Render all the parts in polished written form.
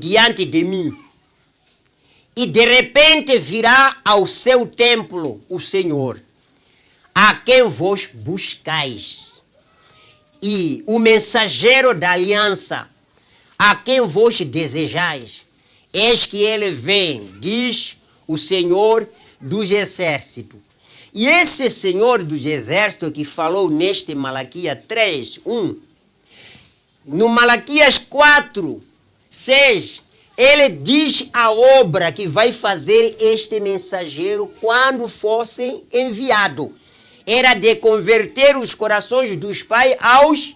diante de mim. E de repente virá ao seu templo o Senhor, a quem vos buscais. E o mensageiro da aliança, a quem vos desejais. Eis que ele vem, diz o Senhor dos Exércitos. E esse Senhor dos Exércitos que falou neste Malaquias 3:1, no Malaquias 4:6, ele diz a obra que vai fazer este mensageiro quando fosse enviado. Era de converter os corações dos pais aos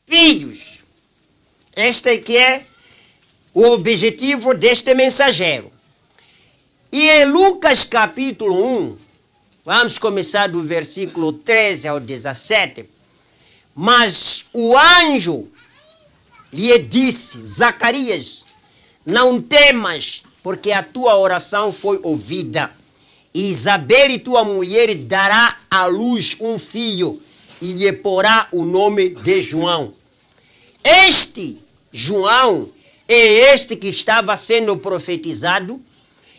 filhos. Este que é o objetivo deste mensageiro. E em Lucas capítulo 1, vamos começar do versículo 13 ao 17. Mas o anjo lhe disse: Zacarias, não temas, porque a tua oração foi ouvida. E Isabel, tua mulher, dará à luz um filho e lhe porá o nome de João. Este João é este que estava sendo profetizado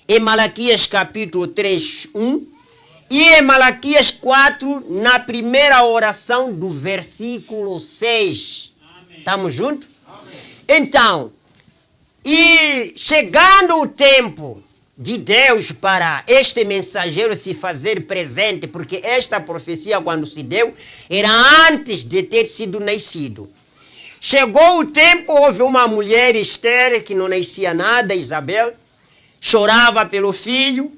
em Malaquias capítulo 3:1 e em Malaquias 4, na primeira oração do versículo 6. Estamos juntos? Então, e chegando o tempo de Deus para este mensageiro se fazer presente, porque esta profecia, quando se deu, era antes de ter sido nascido. Chegou o tempo, houve uma mulher estéril que não nascia nada, Isabel, chorava pelo filho.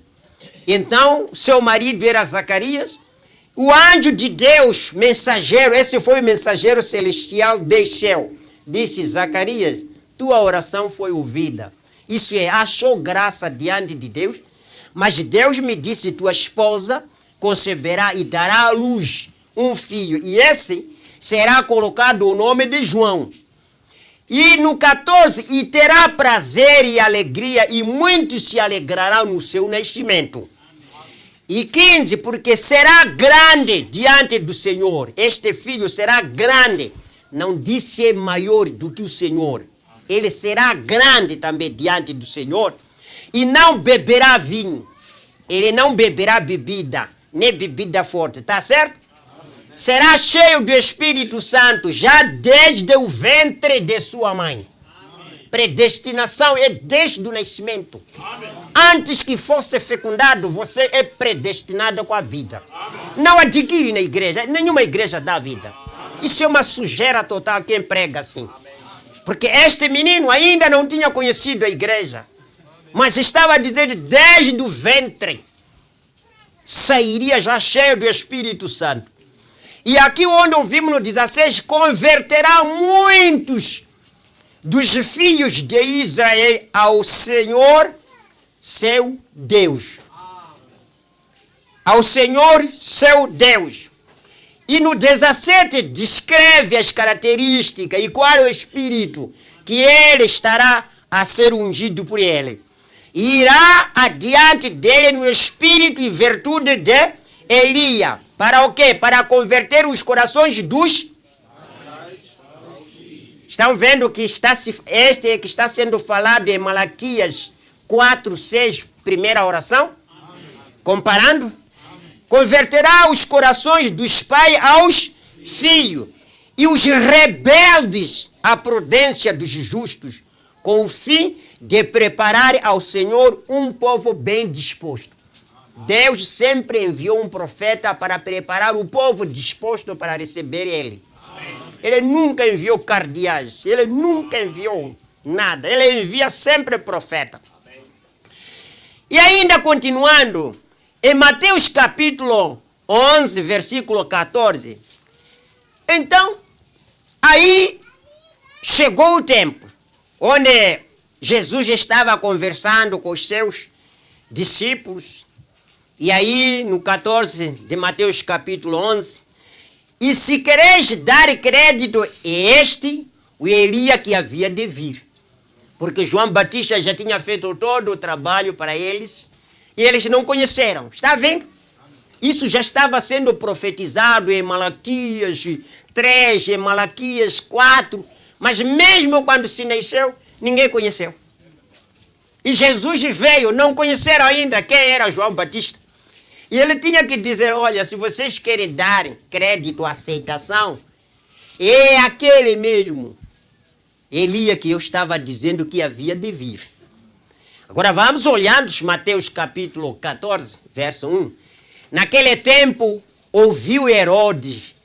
Então, seu marido era Zacarias. O anjo de Deus, mensageiro, esse foi o mensageiro celestial, desceu. Disse: Zacarias, tua oração foi ouvida. Isso é, achou graça diante de Deus. Mas Deus me disse: tua esposa conceberá e dará à luz um filho. E esse será colocado o nome de João. E no 14, e terá prazer e alegria, e muitos se alegrarão no seu nascimento. E 15, porque será grande diante do Senhor. Este filho será grande. Não disse maior do que o Senhor. Ele será grande também diante do Senhor. E não beberá vinho. Ele não beberá bebida, nem bebida forte. Está certo? Será cheio do Espírito Santo já desde o ventre de sua mãe. Predestinação é desde o nascimento. Antes que fosse fecundado, você é predestinado com a vida. Não adquire na igreja. Nenhuma igreja dá vida. Isso é uma sujeira total quem prega assim. Porque este menino ainda não tinha conhecido a igreja. Mas estava dizendo desde o ventre. Sairia já cheio do Espírito Santo. E aqui onde ouvimos no 16, converterá muitos dos filhos de Israel ao Senhor, seu Deus. Ao Senhor, seu Deus. E no 17 descreve as características e qual é o Espírito que ele estará a ser ungido por ele. E irá adiante dele no Espírito e virtude de Elias. Para o quê? Para converter os corações dos... Estão vendo que este é que está sendo falado em Malaquias 4:6, primeira oração? Comparando? Converterá os corações dos pais aos filhos e os rebeldes à prudência dos justos, com o fim de preparar ao Senhor um povo bem disposto. Deus sempre enviou um profeta para preparar o povo disposto para receber ele. Ele nunca enviou cardeais, ele nunca enviou nada, ele envia sempre profeta. E ainda continuando, em Mateus capítulo 11, versículo 14, então, aí chegou o tempo onde Jesus estava conversando com os seus discípulos. E aí, no 14 de Mateus capítulo 11, e se quereis dar crédito a este, o Elias que havia de vir. Porque João Batista já tinha feito todo o trabalho para eles, e eles não conheceram. Está vendo? Isso já estava sendo profetizado em Malaquias 3, em Malaquias 4, mas mesmo quando se nasceu, ninguém conheceu. E Jesus veio, não conheceram ainda quem era João Batista. E ele tinha que dizer, olha, se vocês querem dar crédito, aceitação, é aquele mesmo Elias que eu estava dizendo que havia de vir. Agora vamos olhando Mateus capítulo 14, verso 1. Naquele tempo, ouviu Herodes,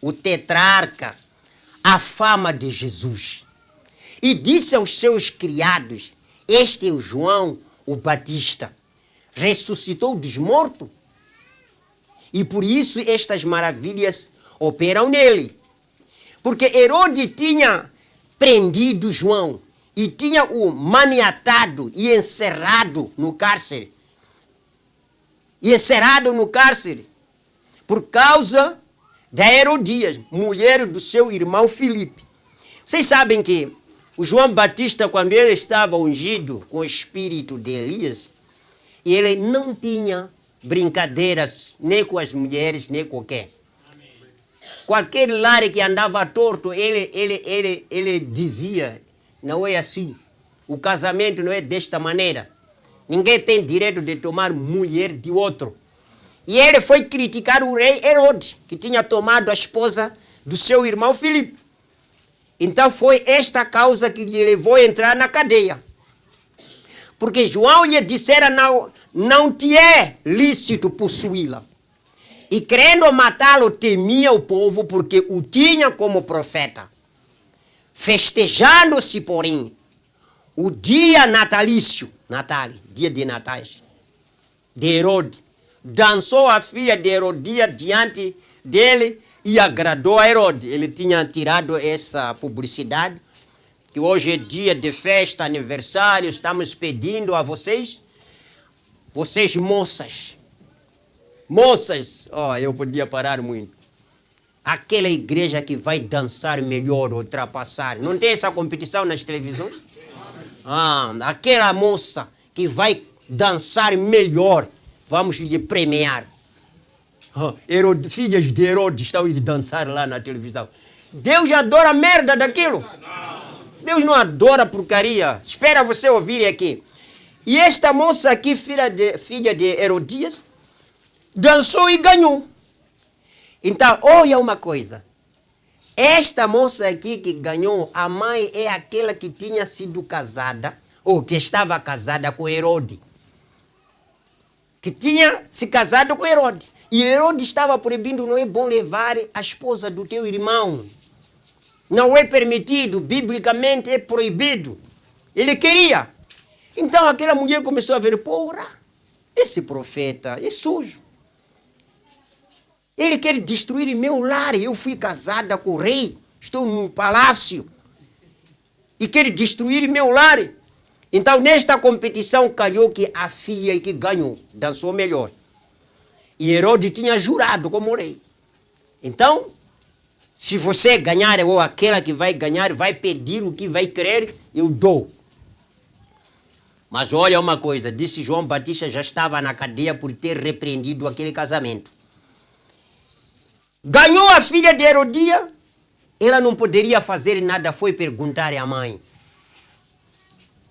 o tetrarca, a fama de Jesus. E disse aos seus criados, este é o João, o Batista, ressuscitou dos mortos. E por isso estas maravilhas operam nele. Porque Herodes tinha prendido João e tinha o maniatado e encerrado no cárcere. Por causa da Herodias, mulher do seu irmão Filipe. Vocês sabem que o João Batista, quando ele estava ungido com o espírito de Elias, ele não tinha brincadeiras nem com as mulheres, nem com quem. Qualquer lar que andava torto, ele dizia, não é assim. O casamento não é desta maneira. Ninguém tem direito de tomar mulher de outro. E ele foi criticar o rei Herodes, que tinha tomado a esposa do seu irmão Filipe. Então foi esta causa que lhe levou a entrar na cadeia. Porque João lhe dissera, não te é lícito possuí-la. E querendo matá-lo, temia o povo, porque o tinha como profeta. Festejando-se, porém, o dia natalício, dia de natais, de Herodes, dançou a filha de Herodias diante dele e agradou a Herodes. Ele tinha tirado essa publicidade, que hoje é dia de festa, aniversário, estamos pedindo a vocês moças, eu podia parar muito. Aquela igreja que vai dançar melhor, ultrapassar. Não tem essa competição nas televisões? Aquela moça que vai dançar melhor, vamos lhe premiar. Filhas de Herodes estão indo dançar lá na televisão. Deus adora a merda daquilo. Deus não adora porcaria. Espera você ouvir aqui. E esta moça aqui, filha de Herodias, dançou e ganhou. Então, olha uma coisa. Esta moça aqui que ganhou, a mãe é aquela que tinha sido casada, ou que estava casada com Herodes. Que tinha se casado com Herodes. E Herodes estava proibindo, não é bom levar a esposa do teu irmão. Não é permitido, biblicamente é proibido. Ele queria. Então aquela mulher começou a ver, porra, esse profeta é sujo. Ele quer destruir meu lar. Eu fui casada com o rei, estou no palácio. E quer destruir meu lar. Então, nesta competição, calhou que a filha que ganhou dançou melhor. E Herodes tinha jurado como rei. Então, se você ganhar, ou aquela que vai ganhar, vai pedir o que vai querer, eu dou. Mas olha uma coisa, disse João Batista, já estava na cadeia por ter repreendido aquele casamento. Ganhou a filha de Herodias, ela não poderia fazer nada, foi perguntar à mãe.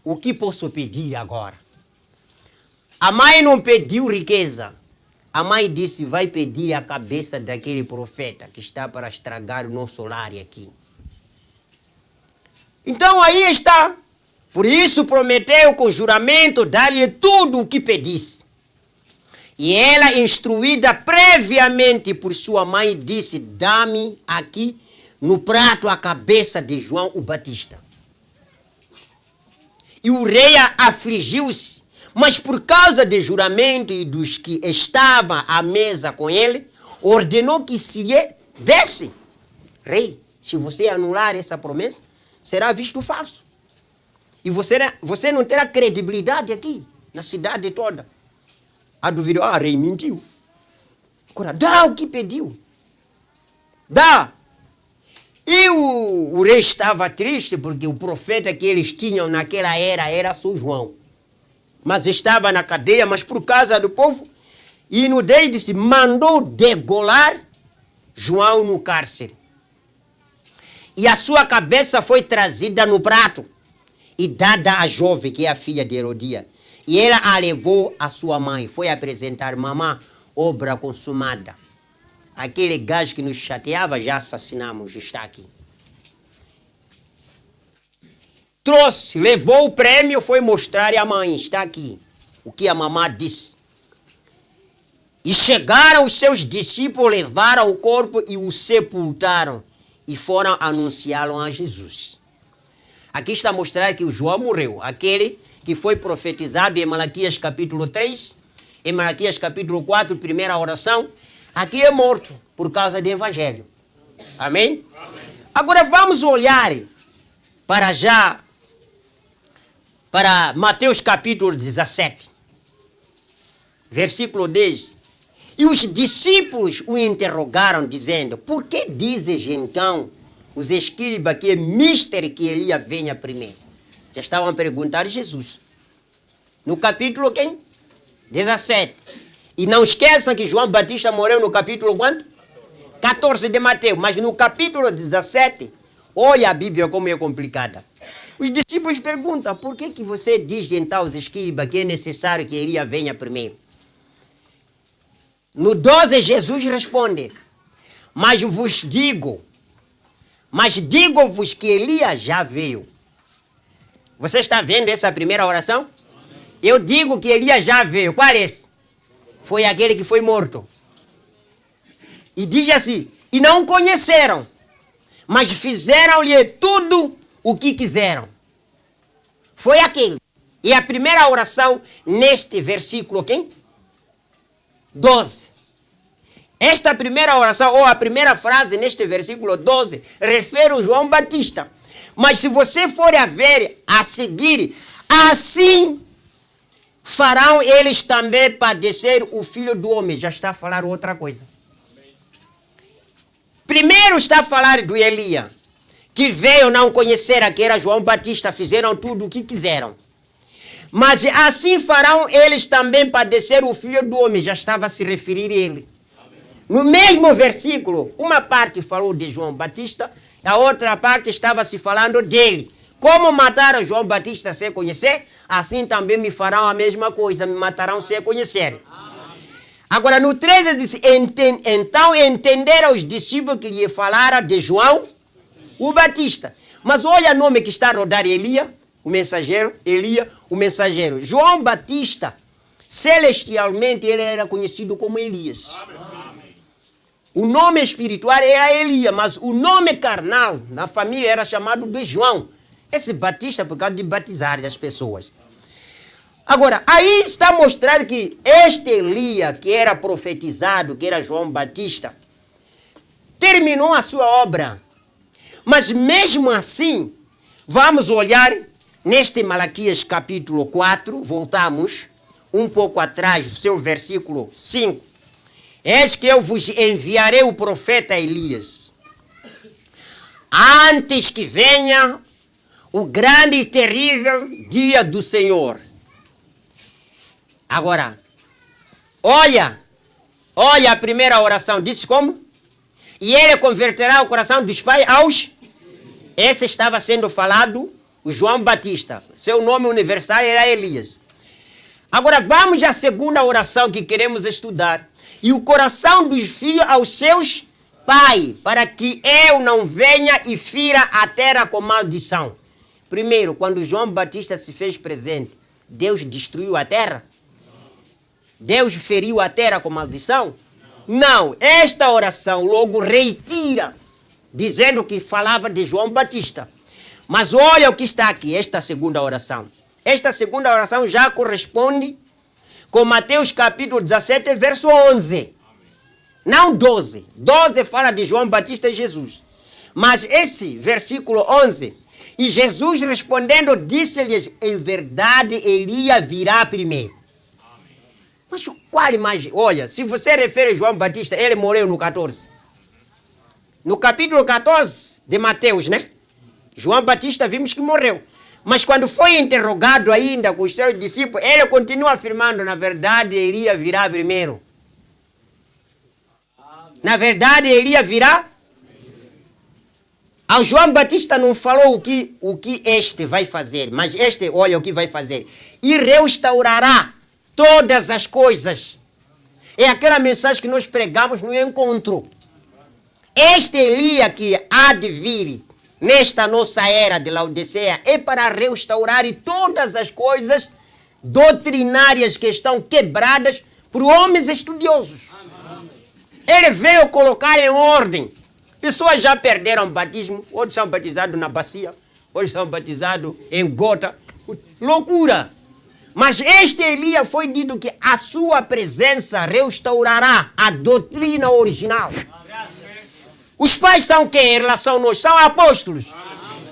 O que posso pedir agora? A mãe não pediu riqueza. A mãe disse, vai pedir a cabeça daquele profeta que está para estragar o nosso lar aqui. Então aí está. Por isso prometeu com juramento dar-lhe tudo o que pedisse. E ela, instruída previamente por sua mãe, disse, dá-me aqui no prato a cabeça de João o Batista. E o rei afligiu-se, mas por causa do juramento e dos que estavam à mesa com ele, ordenou que se lhe desse. Rei, se você anular essa promessa, será visto falso. E você não terá credibilidade aqui, na cidade toda. A duvidar, rei mentiu. Agora, dá o que pediu. Dá. E o rei estava triste porque o profeta que eles tinham naquela era só João. Mas estava na cadeia, mas por causa do povo, e no 10 disse, mandou degolar João no cárcere. E a sua cabeça foi trazida no prato e dada à jovem, que é a filha de Herodia. E ela a levou à sua mãe. Foi apresentar: mamãe, obra consumada. Aquele gajo que nos chateava, já assassinamos, está aqui. Trouxe, levou o prêmio, foi mostrar à mãe: está aqui o que a mamãe disse. E chegaram os seus discípulos, levaram o corpo e o sepultaram. E foram anunciá-lo a Jesus. Aqui está a mostrar que o João morreu. Aquele que foi profetizado em Malaquias capítulo 3, em Malaquias capítulo 4, primeira oração. Aqui é morto por causa do evangelho. Amém? Amém. Agora vamos olhar para Mateus capítulo 17, versículo 10. E os discípulos o interrogaram, dizendo: por que dizes então os escribas que é mister que Elias venha primeiro? Já estavam a perguntar a Jesus. No capítulo 17. E não esqueçam que João Batista morreu no capítulo quanto? 14 de Mateus. Mas no capítulo 17, olha a Bíblia como é complicada. Os discípulos perguntam: por que você diz então aos escribas que é necessário que Elias venha primeiro? No 12, Jesus responde: mas digo-vos que Elias já veio. Você está vendo essa primeira oração? Eu digo que Elias já veio. Qual é esse? Foi aquele que foi morto. E diz assim: e não conheceram, mas fizeram-lhe tudo o que quiseram. Foi aquele. E a primeira oração neste versículo, 12. Esta primeira oração, ou a primeira frase neste versículo 12, refere a João Batista. Mas se você for a ver, a seguir, assim farão eles também padecer o Filho do Homem. Já está a falar outra coisa. Primeiro está a falar do Elias, que veio, não conhecer que era João Batista, fizeram tudo o que quiseram. Mas assim farão eles também padecer o Filho do Homem. Já estava a se referir a ele. No mesmo versículo, uma parte falou de João Batista, a outra parte estava se falando dele. Como mataram João Batista sem conhecer, assim também me farão a mesma coisa, me matarão sem conhecer. Agora no 13 diz: então entenderam os discípulos que lhe falaram de João o Batista. Mas olha o nome que está a rodar: Elias, o mensageiro. Elias, o mensageiro. João Batista, celestialmente, ele era conhecido como Elias. O nome espiritual era Elias, mas o nome carnal na família era chamado de João. Esse Batista por causa de batizar as pessoas. Agora, aí está mostrando que este Elias, que era profetizado, que era João Batista, terminou a sua obra. Mas mesmo assim, vamos olhar neste Malaquias capítulo 4, voltamos um pouco atrás do seu versículo 5. Eis que eu vos enviarei o profeta Elias, antes que venha o grande e terrível dia do Senhor. Agora, olha a primeira oração, disse como? E ele converterá o coração dos pais aos... Esse estava sendo falado, o João Batista. Seu nome universal era Elias. Agora vamos à segunda oração que queremos estudar. E o coração dos filhos aos seus pais, para que eu não venha e fira a terra com maldição. Primeiro, quando João Batista se fez presente, Deus destruiu a terra? Deus feriu a terra com maldição? Não. Esta oração logo retira, dizendo que falava de João Batista. Mas olha o que está aqui, esta segunda oração. Esta segunda oração já corresponde com Mateus capítulo 17, verso 11. Não 12. 12 fala de João Batista e Jesus. Mas esse versículo 11, e Jesus respondendo, disse-lhes: em verdade Elias virá primeiro. Mas qual imagem? Olha, se você refere a João Batista, ele morreu no 14. No capítulo 14 de Mateus, né? João Batista vimos que morreu. Mas quando foi interrogado ainda com os seus discípulos, ele continua afirmando: na verdade Elias virá primeiro. Na verdade Elias virá. Ao João Batista não falou o que este vai fazer, mas este, olha o que vai fazer. E restaurará todas as coisas. É aquela mensagem que nós pregamos no encontro. Este Elias que há de vir nesta nossa era de Laodiceia é para restaurar todas as coisas doutrinárias que estão quebradas por homens estudiosos. Ele veio colocar em ordem. Pessoas já perderam batismo, outros são batizados na bacia, outros são batizados em gota. Loucura! Mas este Elias foi dito que a sua presença restaurará a doutrina original. Os pais são quem em relação a nós? São apóstolos.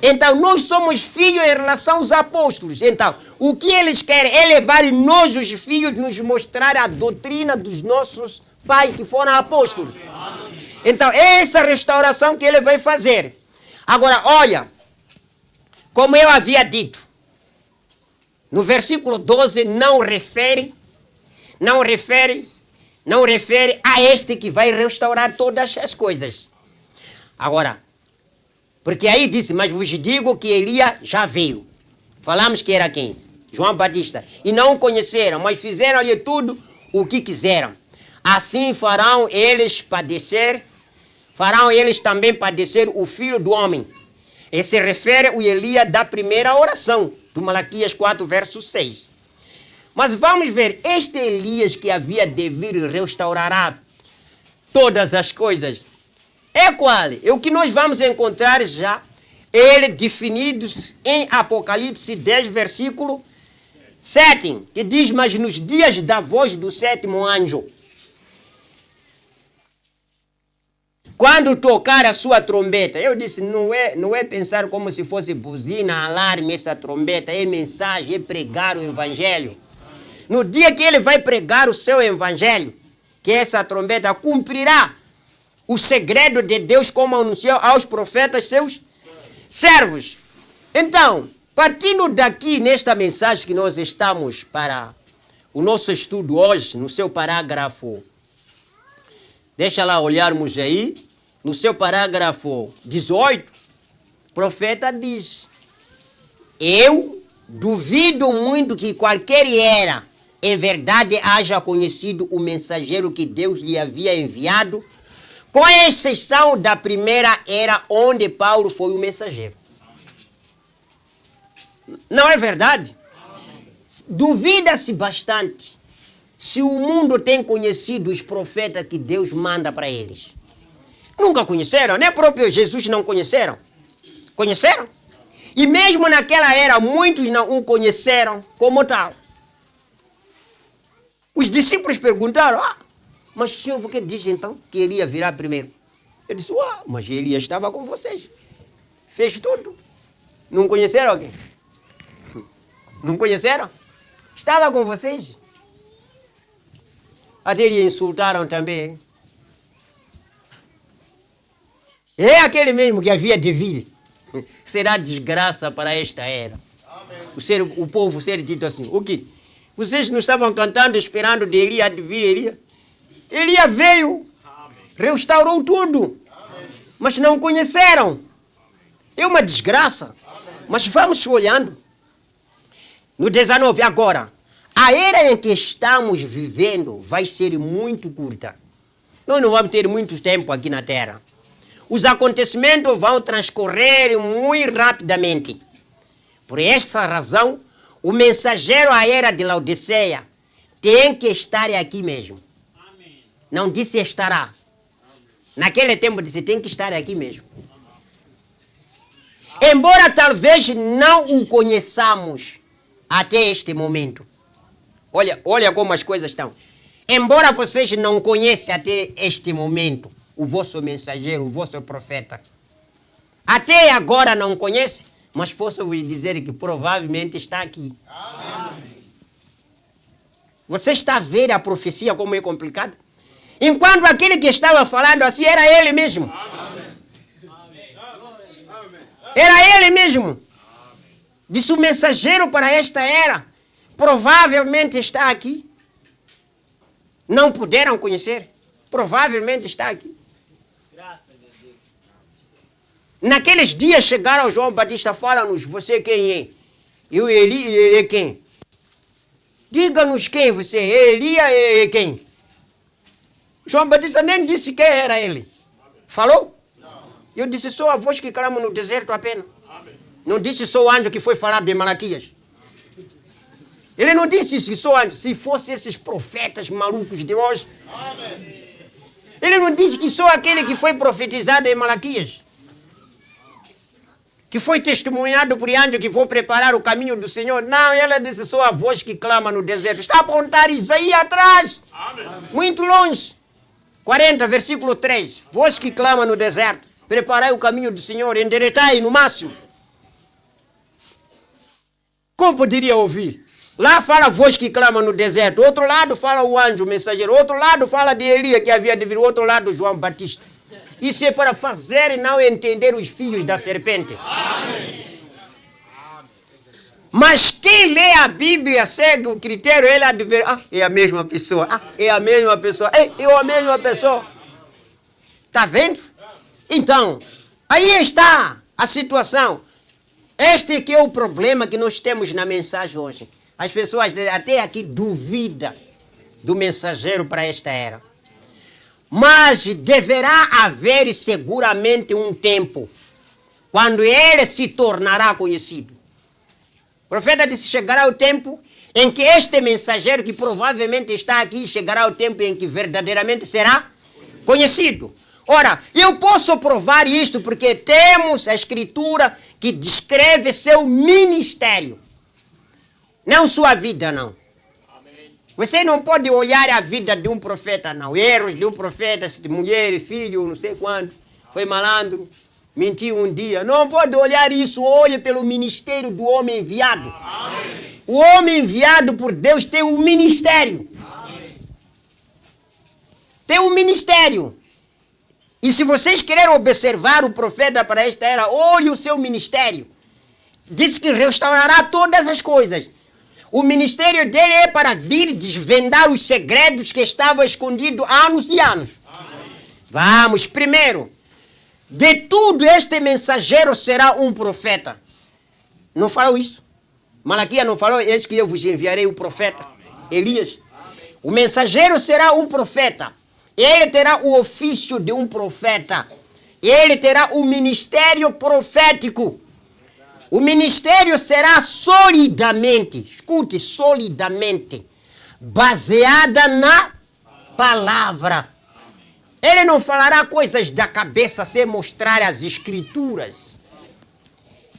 Então, nós somos filhos em relação aos apóstolos. Então, o que eles querem é levar nós, os filhos, nos mostrar a doutrina dos nossos pais que foram apóstolos. Então, é essa restauração que ele vai fazer. Agora, olha, como eu havia dito, no versículo 12 não refere a este que vai restaurar todas as coisas. Agora, porque aí disse, mas vos digo que Elias já veio. Falamos que era quem? João Batista. E não o conheceram, mas fizeram-lhe tudo o que quiseram. Assim farão eles também padecer o Filho do Homem. E se refere o Elias da primeira oração, do Malaquias 4, verso 6. Mas vamos ver, este Elias que havia de vir restaurará todas as coisas. É qual? É o que nós vamos encontrar já, ele definidos em Apocalipse 10, versículo 7, que diz, mas nos dias da voz do sétimo anjo, quando tocar a sua trombeta, eu disse, não é pensar como se fosse buzina, alarme, essa trombeta, é mensagem, é pregar o evangelho. No dia que ele vai pregar o seu evangelho, que essa trombeta cumprirá o segredo de Deus, como anunciou aos profetas seus servos. Então, partindo daqui, nesta mensagem que nós estamos para o nosso estudo hoje, no seu parágrafo, deixa lá olharmos aí, no seu parágrafo 18, o profeta diz, eu duvido muito que qualquer era, em verdade, haja conhecido o mensageiro que Deus lhe havia enviado, com exceção da primeira era onde Paulo foi o mensageiro. Não é verdade? Duvida-se bastante se o mundo tem conhecido os profetas que Deus manda para eles. Nunca conheceram, nem próprio Jesus não conheceram. Conheceram? E mesmo naquela era, muitos não o conheceram como tal. Os discípulos perguntaram, mas o senhor por que diz então que Elias virá primeiro? Ele disse, mas Elias estava com vocês. Fez tudo. Não conheceram alguém? Não conheceram? Estava com vocês. Até eles insultaram também. É aquele mesmo que havia de vir. Será desgraça para esta era. O povo ser dito assim, o quê? Vocês não estavam cantando, esperando de Elias de vir Elias? Elias veio, restaurou tudo, mas não conheceram. É uma desgraça. Mas vamos olhando. No 19, agora, a era em que estamos vivendo vai ser muito curta. Nós não vamos ter muito tempo aqui na Terra. Os acontecimentos vão transcorrer muito rapidamente. Por essa razão, o mensageiro à era de Laodiceia tem que estar aqui mesmo. Amém. Não disse estará. Amém. Naquele tempo disse tem que estar aqui mesmo. Amém. Embora talvez não o conheçamos até este momento. Olha como as coisas estão. Embora vocês não conheçam até este momento o vosso mensageiro, o vosso profeta. Até agora não conhece, mas posso vos dizer que provavelmente está aqui. Amém. Você está a ver a profecia como é complicada? Enquanto aquele que estava falando assim era ele mesmo. Amém. Era ele mesmo. Disse o mensageiro para esta era. Provavelmente está aqui. Não puderam conhecer. Provavelmente está aqui. Naqueles dias chegaram João Batista, fala-nos, você quem é? Eu, Eli, é quem? Diga-nos quem você é, Elia é quem? João Batista nem disse quem era ele. Falou? Eu disse, sou a voz que clama no deserto apenas. Não disse, sou o anjo que foi falado de Malaquias. Ele não disse isso, que sou anjo. Se fosse esses profetas malucos de hoje. Ele não disse que sou aquele que foi profetizado em Malaquias. Que foi testemunhado por anjo que vou preparar o caminho do Senhor. Não, ele disse, sou a voz que clama no deserto. Está a apontar Isaías atrás. Muito longe. 40, versículo 3. Voz que clama no deserto. Preparai o caminho do Senhor, endireitai no máximo. Como poderia ouvir? Lá fala a voz que clama no deserto. Outro lado fala o anjo, o mensageiro. Outro lado fala de Elias que havia de vir. Outro lado João Batista. Isso é para fazer e não entender os filhos da serpente. Amém. Mas quem lê a Bíblia, segue o critério, ele há de ver, é a mesma pessoa. É a mesma pessoa. É a mesma pessoa. Está vendo? Então, aí está a situação. Este que é o problema que nós temos na mensagem hoje. As pessoas até aqui duvidam do mensageiro para esta era. Mas deverá haver seguramente um tempo quando ele se tornará conhecido. O profeta disse, chegará o tempo em que este mensageiro que provavelmente está aqui, chegará o tempo em que verdadeiramente será conhecido. Ora, eu posso provar isto porque temos a escritura que descreve seu ministério. Não sua vida, não. Você não pode olhar a vida de um profeta, não. Erros de um profeta, mulher, filho, não sei quando. Foi malandro, mentiu um dia. Não pode olhar isso. Olhe pelo ministério do homem enviado. Amém. O homem enviado por Deus tem um ministério. Amém. Tem um ministério. E se vocês querem observar o profeta para esta era, olhe o seu ministério. Diz que restaurará todas as coisas. O ministério dele é para vir desvendar os segredos que estavam escondidos há anos e anos. Amém. Vamos, primeiro, de tudo este mensageiro será um profeta. Não falou isso? Malaquias não falou, eis que eu vos enviarei o profeta. Amém. Elias. Amém. O mensageiro será um profeta. Ele terá o ofício de um profeta. Ele terá o ministério profético. O ministério será solidamente, escute, solidamente, baseada na palavra. Ele não falará coisas da cabeça sem mostrar as escrituras.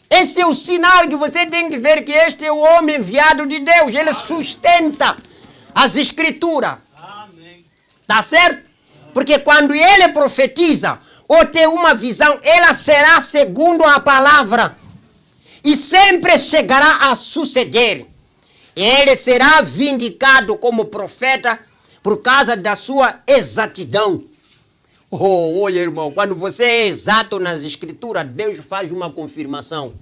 Esse é o sinal que você tem que ver que este é o homem enviado de Deus. Ele sustenta as escrituras. Tá certo? Porque quando ele profetiza ou tem uma visão, ela será segundo a palavra. E sempre chegará a suceder. Ele será vindicado como profeta por causa da sua exatidão. Olha, irmão, quando você é exato nas escrituras, Deus faz uma confirmação.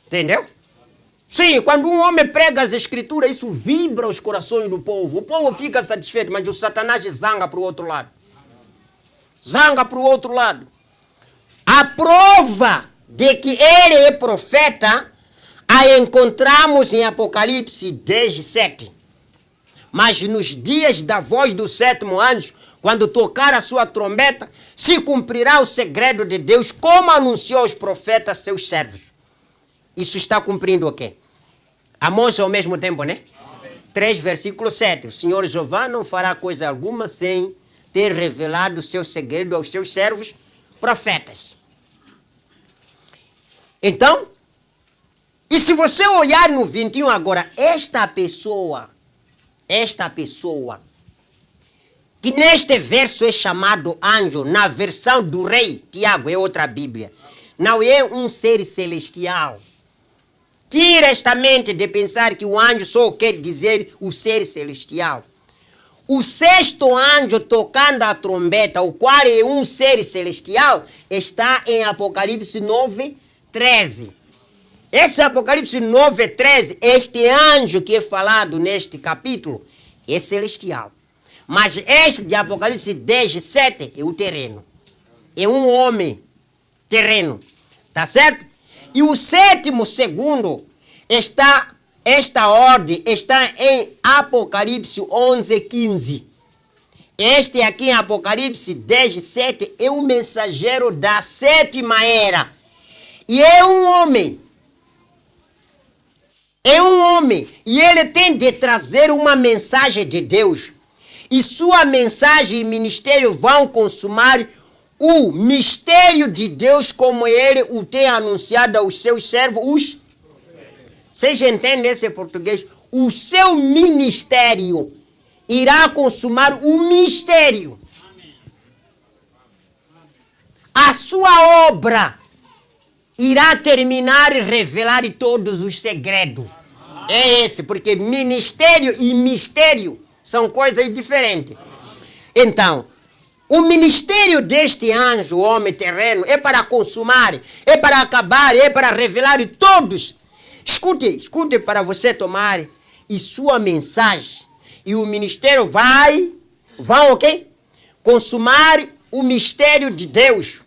Entendeu? Sim, quando um homem prega as escrituras, isso vibra os corações do povo. O povo fica satisfeito, mas o Satanás zanga para o outro lado. Zanga para o outro lado. A prova de que ele é profeta, a encontramos em Apocalipse 10:7. Mas nos dias da voz do sétimo anjo, quando tocar a sua trombeta, se cumprirá o segredo de Deus, como anunciou aos profetas seus servos. Isso está cumprindo o quê? Amós ao mesmo tempo, né? 3, versículo 7. O Senhor Jeová não fará coisa alguma sem ter revelado o seu segredo aos seus servos profetas. Então, e se você olhar no 21 agora, esta pessoa, que neste verso é chamado anjo, na versão do rei, Tiago, é outra Bíblia, não é um ser celestial. Tira esta mente de pensar que o anjo só quer dizer o ser celestial. O sexto anjo tocando a trombeta, o qual é um ser celestial, está em Apocalipse 9:13. Esse Apocalipse 9:13, este anjo que é falado neste capítulo, é celestial. Mas este de Apocalipse 10:7 é o terreno. É um homem terreno. Tá certo? E o sétimo segundo esta ordem está em Apocalipse 11:15. Este aqui em Apocalipse 10:7 é o mensageiro da sétima era. E é um homem. É um homem. E ele tem de trazer uma mensagem de Deus. E sua mensagem e ministério vão consumar o mistério de Deus como ele o tem anunciado aos seus servos. Vocês entendem esse português? O seu ministério irá consumar o mistério. A sua obra irá terminar e revelar todos os segredos. É esse, porque ministério e mistério são coisas diferentes. Então, o ministério deste anjo, o homem terreno, é para consumar, é para acabar, é para revelar todos. Escute para você tomar e sua mensagem. E o ministério vão o quê? Consumar o mistério de Deus.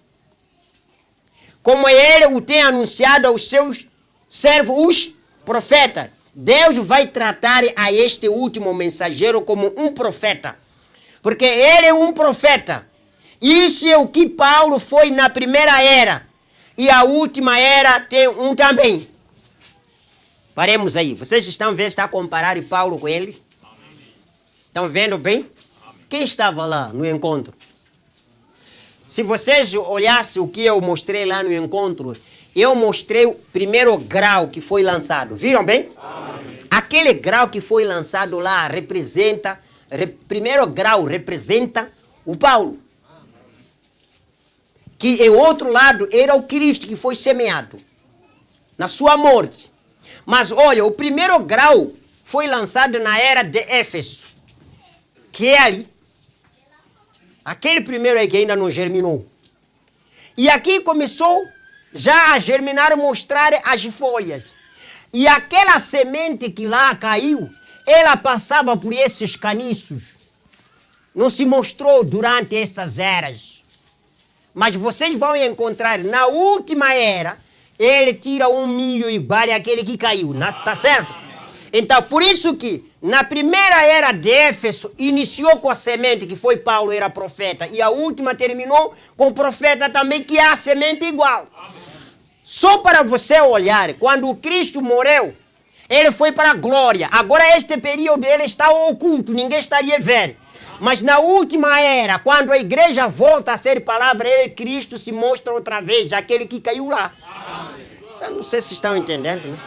Como ele o tem anunciado aos seus servos, os profetas. Deus vai tratar a este último mensageiro como um profeta. Porque ele é um profeta. Isso é o que Paulo foi na primeira era. E a última era tem um também. Paremos aí. Vocês estão vendo, está a comparar Paulo com ele? Estão vendo bem? Quem estava lá no encontro? Se vocês olhassem o que eu mostrei lá no encontro, eu mostrei o primeiro grau que foi lançado. Viram bem? Aquele grau que foi lançado lá representa, primeiro grau representa o Paulo. Que em outro lado era o Cristo que foi semeado na sua morte. Mas olha, o primeiro grau foi lançado na era de Éfeso. Que é ali. Aquele primeiro aí que ainda não germinou. E aqui começou já a germinar, mostrar as folhas. E aquela semente que lá caiu, ela passava por esses caniços. Não se mostrou durante essas eras. Mas vocês vão encontrar na última era, ele tira um milho igual àquele que caiu. Tá certo? Então, por isso que na primeira era de Éfeso, iniciou com a semente, que foi Paulo, era profeta. E a última terminou com o profeta também, que é a semente igual. Só para você olhar, quando o Cristo morreu, ele foi para a glória. Agora este período ele está oculto, ninguém estaria vendo. Mas na última era, quando a igreja volta a ser palavra, ele, Cristo, se mostra outra vez, aquele que caiu lá. Então, não sei se estão entendendo, né?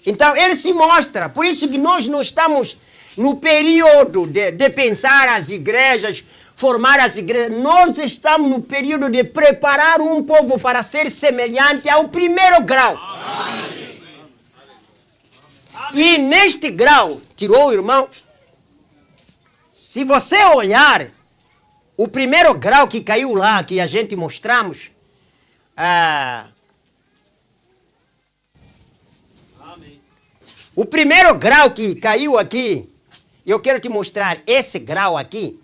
Então, ele se mostra. Por isso que nós não estamos no período de pensar as igrejas, formar as igrejas. Nós estamos no período de preparar um povo para ser semelhante ao primeiro grau. Amém. E neste grau, tirou o irmão, se você olhar o primeiro grau que caiu lá, que a gente mostramos, o primeiro grau que caiu aqui, eu quero te mostrar esse grau aqui.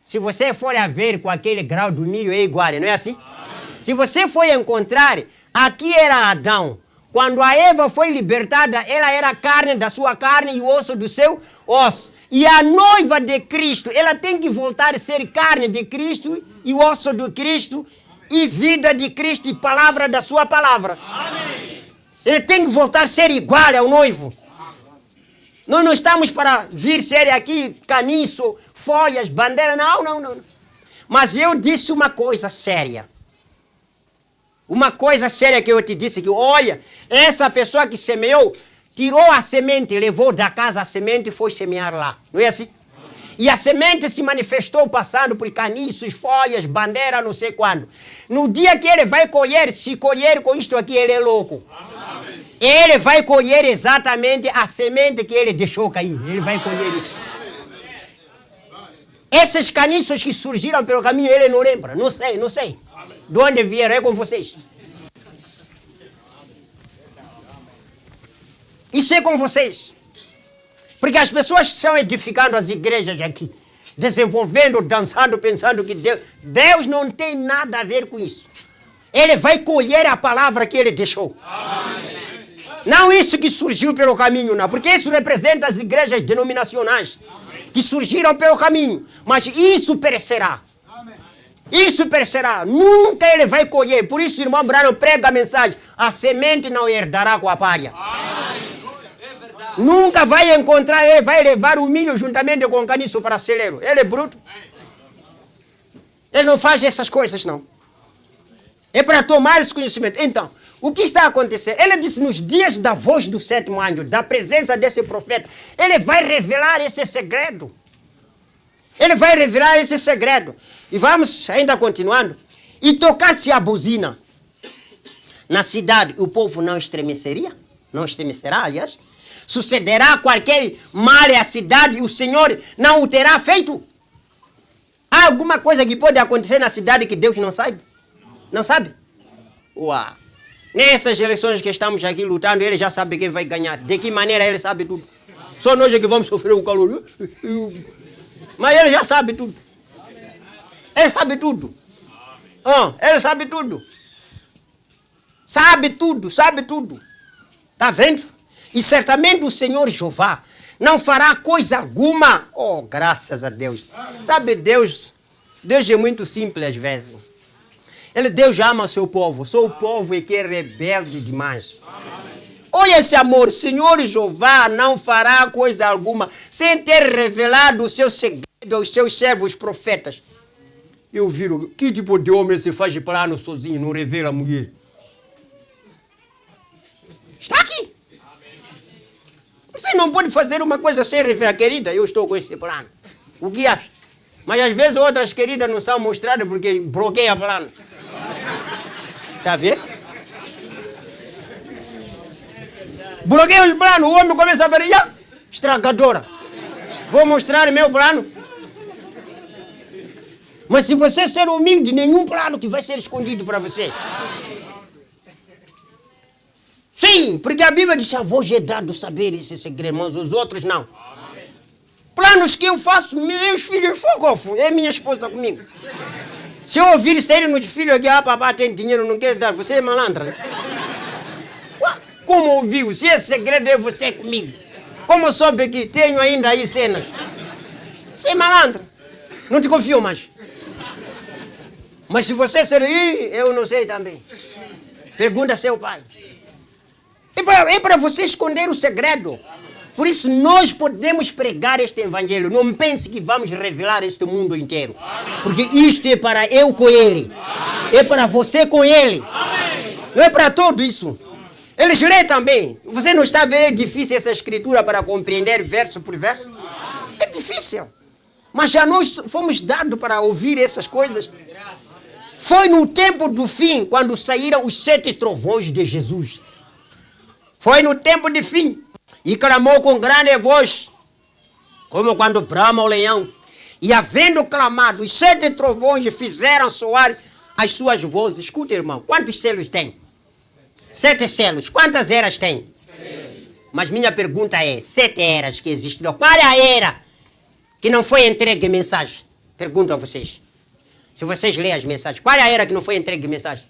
Se você for a ver com aquele grau do milho é igual, não é assim? Se você for encontrar, aqui era Adão. Quando a Eva foi libertada, ela era carne da sua carne e osso do seu osso. E a noiva de Cristo, ela tem que voltar a ser carne de Cristo e osso do Cristo e vida de Cristo e palavra da sua palavra. Amém. Ele tem que voltar a ser igual ao noivo. Nós não estamos para vir ser aqui caniço, folhas, bandeira, não. Mas eu disse uma coisa séria. Uma coisa séria que eu te disse, que olha, essa pessoa que semeou, tirou a semente, levou da casa a semente e foi semear lá. Não é assim? E a semente se manifestou passando por caniços, folhas, bandeira, não sei quando. No dia que ele vai colher, se colher com isto aqui, ele é louco. Amém. Ele vai colher exatamente a semente que ele deixou cair. Ele vai colher isso. Esses caniços que surgiram pelo caminho, ele não lembra. Não sei. De onde vieram? É com vocês. Isso é com vocês. Porque as pessoas estão edificando as igrejas aqui. Desenvolvendo, dançando, pensando que Deus não tem nada a ver com isso. ele vai colher a palavra que ele deixou. Amém. Não isso que surgiu pelo caminho, não. Porque isso representa as igrejas denominacionais que surgiram pelo caminho. Mas isso perecerá. Isso perecerá. Nunca ele vai colher. Por isso, irmão Branham prega a mensagem. A semente não herdará com a palha. Nunca vai encontrar, ele vai levar o milho juntamente com o caniço para celeiro. Ele é bruto. Ele não faz essas coisas, não. É para tomar esse conhecimento. Então, o que está acontecendo? Ele disse, nos dias da voz do sétimo anjo, da presença desse profeta, ele vai revelar esse segredo. Ele vai revelar esse segredo. E vamos ainda continuando. E tocar-se a buzina na cidade, o povo não estremeceria? Não estremecerá, aliás? Sucederá qualquer mal à cidade e o Senhor não o terá feito? Há alguma coisa que pode acontecer na cidade que Deus não sabe? Não sabe? Uau! Nessas eleições que estamos aqui lutando, ele já sabe quem vai ganhar. De que maneira ele sabe tudo. Só nós é que vamos sofrer o calor. Mas ele já sabe tudo. Ele sabe tudo. Ele sabe tudo. Sabe tudo, sabe tudo. Está vendo? E certamente o Senhor Jeová não fará coisa alguma. Oh, graças a Deus. Sabe, Deus é muito simples às vezes. Deus ama o seu povo. Só o povo é que é rebelde demais. Olha esse amor. O Senhor Jeová não fará coisa alguma sem ter revelado o seu segredo aos seus servos profetas. Eu viro, que tipo de homem se faz de plano sozinho, não revela a mulher? Está aqui. Você não pode fazer uma coisa sem revelar, querida. Eu estou com esse plano. O que acha? Mas às vezes outras queridas não são mostradas porque bloqueiam planos. Está vendo? Bloqueia os planos, o homem começa a ver, estragadora. Vou mostrar meu plano. Mas se você ser humilde, nenhum plano que vai ser escondido para você. Sim, porque a Bíblia diz, a vós é dado saber esse segredo, mas os outros não. Planos que eu faço, meus filhos, fogo, é minha esposa comigo. Se eu ouvir sério nos filhos aqui, papai tem dinheiro, não quer dar, você é malandra. Né? Como ouviu? Se esse segredo é você comigo. Como soube que tenho ainda aí cenas? Você é malandra. Não te confio mais. Mas se você ser, eu não sei também. Pergunta a seu pai. É para você esconder o segredo. Por isso nós podemos pregar este evangelho. Não pense que vamos revelar este mundo inteiro. Porque isto é para eu com ele. É para você com ele. Não é para todo isso. Eles lêem também. Você não está vendo? É difícil essa escritura para compreender verso por verso? É difícil. Mas já nós fomos dados para ouvir essas coisas. Foi no tempo do fim, quando saíram os 7 trovões de Jesus. Foi no tempo de fim. E clamou com grande voz, como quando brama o leão. E havendo clamado, os 7 trovões fizeram soar as suas vozes. Escuta, irmão, quantos selos tem? 7 selos. Quantas eras tem? 6. Mas minha pergunta é, 7 eras que existiram. Qual é a era que não foi entregue mensagem? Pergunto a vocês. Se vocês lerem as mensagens, qual é a era que não foi entregue mensagem?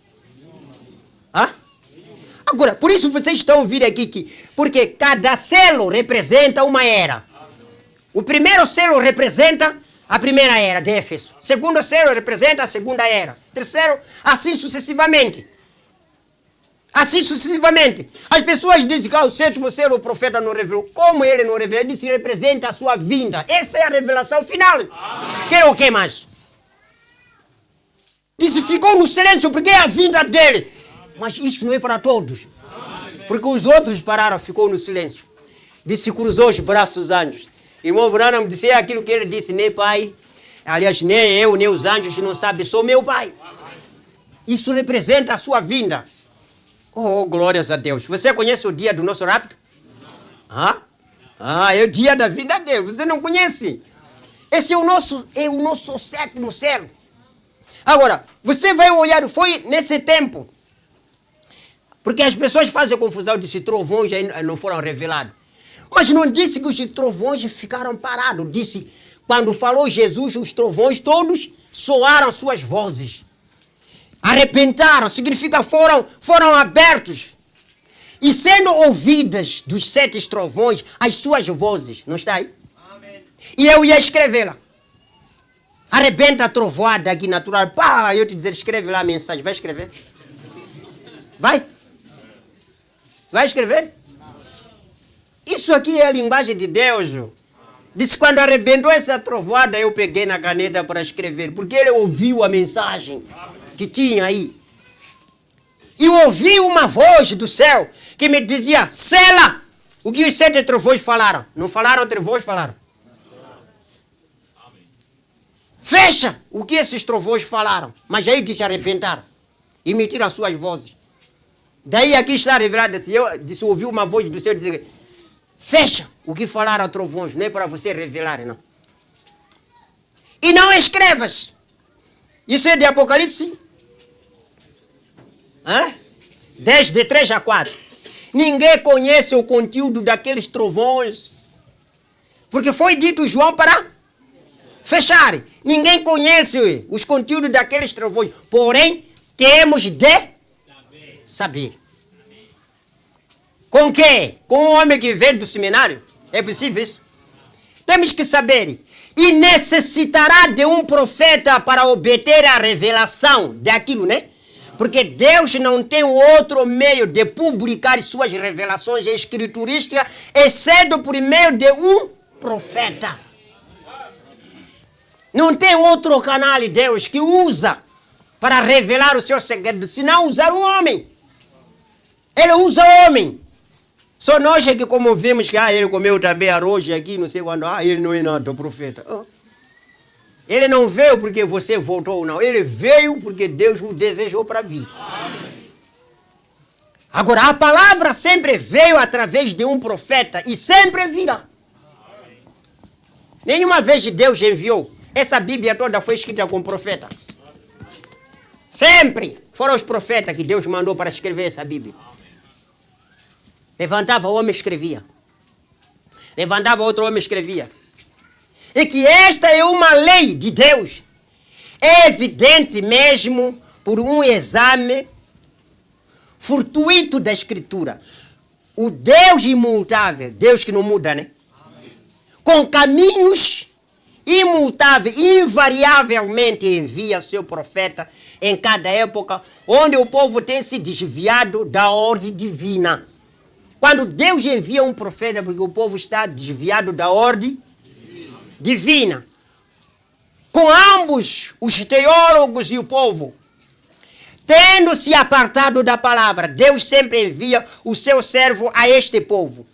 Agora, por isso vocês estão ouvindo aqui porque cada selo representa uma era. O primeiro selo representa a primeira era de Éfeso. O segundo selo representa a segunda era. Terceiro, assim sucessivamente. Assim sucessivamente. As pessoas dizem que o 7º selo o profeta não revelou. Como ele não revelou? Ele disse que representa a sua vinda. Essa é a revelação final. Quer o que mais? Disse, ficou no silêncio porque é a vinda dele. Mas isso não é para todos. Porque os outros pararam, ficou no silêncio. Disse, cruzou os braços anjos. Irmão Branham disse, é aquilo que ele disse, nem pai. Aliás, nem eu, nem os anjos não sabem, sou meu pai. Isso representa a sua vinda. Oh, glórias a Deus. Você conhece o dia do nosso rapto? É o dia da vinda dele. Você não conhece? Esse é o nosso 7º selo. Agora, você vai olhar, foi nesse tempo. Porque as pessoas fazem confusão de se trovões ainda não foram revelados. Mas não disse que os trovões ficaram parados. Disse, quando falou Jesus, os trovões todos soaram suas vozes. arrebentaram, significa foram abertos. E sendo ouvidas dos 7 trovões as suas vozes. Não está aí? Amém. E eu ia escrevê-la. Arrebenta a trovoada aqui natural. Pá, eu te dizer, escreve lá a mensagem. Vai escrever? Vai? Vai escrever? Isso aqui é a linguagem de Deus. Disse, quando arrebentou essa trovoada, eu peguei na caneta para escrever. Porque ele ouviu a mensagem que tinha aí. E ouvi uma voz do céu que me dizia, sela o que os 7 trovões falaram. Não falaram trovões, falaram. Fecha o que esses trovões falaram. Mas aí disse arrebentaram. E metiram as suas vozes. Daí aqui está revelado. Eu ouvi uma voz do céu dizer, fecha o que falaram trovões. Não é para você revelar, não. E não escrevas. Isso é de Apocalipse 10, de 3 a 4. Ninguém conhece o conteúdo daqueles trovões. Porque foi dito João para fechar. Ninguém conhece os conteúdos daqueles trovões. Porém, temos de saber. Com quê? Com o homem que vem do seminário? É possível isso? Temos que saber. E necessitará de um profeta para obter a revelação daquilo, né? Porque Deus não tem outro meio de publicar suas revelações escriturísticas, exceto por meio de um profeta. Não tem outro canal de Deus que usa para revelar o seu segredo, senão usar um homem. Ele usa o homem. Só nós é que como vimos que ele comeu também arroz aqui, não sei quando, ele não é nada, o profeta. Ele não veio porque você voltou, não. Ele veio porque Deus o desejou para vir. Agora, a palavra sempre veio através de um profeta e sempre virá. Nenhuma vez Deus enviou. Essa Bíblia toda foi escrita com profeta. Sempre foram os profetas que Deus mandou para escrever essa Bíblia. Levantava o homem e escrevia. Levantava outro homem e escrevia. E que esta é uma lei de Deus. É evidente mesmo por um exame fortuito da Escritura. O Deus imutável, Deus que não muda, né? Amém. Com caminhos imutáveis, invariavelmente envia seu profeta em cada época, onde o povo tem se desviado da ordem divina. Quando Deus envia um profeta, porque o povo está desviado da ordem divina. Com ambos, os teólogos e o povo, tendo se apartado da palavra, Deus sempre envia o seu servo a este povo.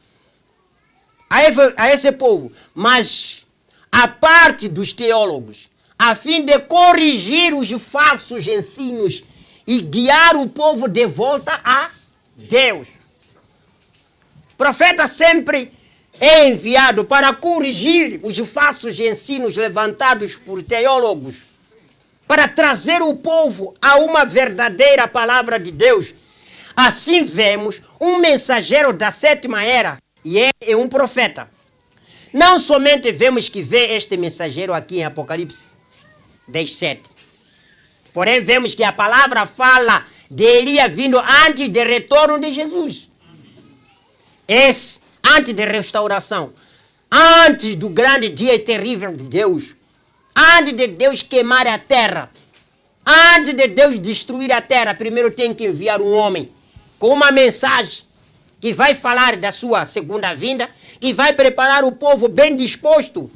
A esse povo. Mas a parte dos teólogos, a fim de corrigir os falsos ensinos e guiar o povo de volta a Deus. O profeta sempre é enviado para corrigir os falsos ensinos levantados por teólogos, para trazer o povo a uma verdadeira palavra de Deus. Assim vemos um mensageiro da 7ª era, e é um profeta. Não somente vemos que vê este mensageiro aqui em Apocalipse 10:7. Porém, vemos que a palavra fala de Elias vindo antes do retorno de Jesus. Esse antes da restauração, antes do grande dia e terrível de Deus, antes de Deus queimar a terra, antes de Deus destruir a terra, primeiro tem que enviar um homem com uma mensagem que vai falar da sua segunda vinda, que vai preparar o povo bem disposto.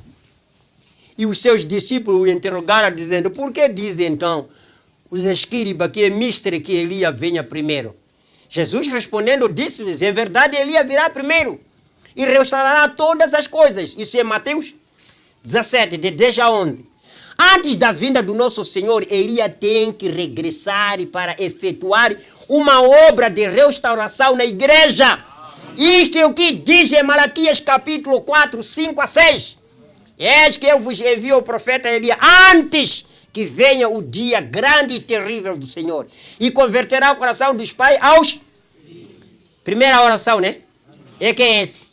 E os seus discípulos o interrogaram, dizendo, por que dizem então os escribas que é mistério que Elias venha primeiro? Jesus respondendo disse-lhes, em verdade Elias virá primeiro e restaurará todas as coisas. Isso é Mateus 17, de 10 a 11. Antes da vinda do nosso Senhor, Elias tem que regressar para efetuar uma obra de restauração na igreja. Isto é o que diz em Malaquias capítulo 4, 5 a 6. Eis que eu vos envio o profeta Elias antes que venha o dia grande e terrível do Senhor. E converterá o coração dos pais aos... Primeira oração, né? E quem é esse?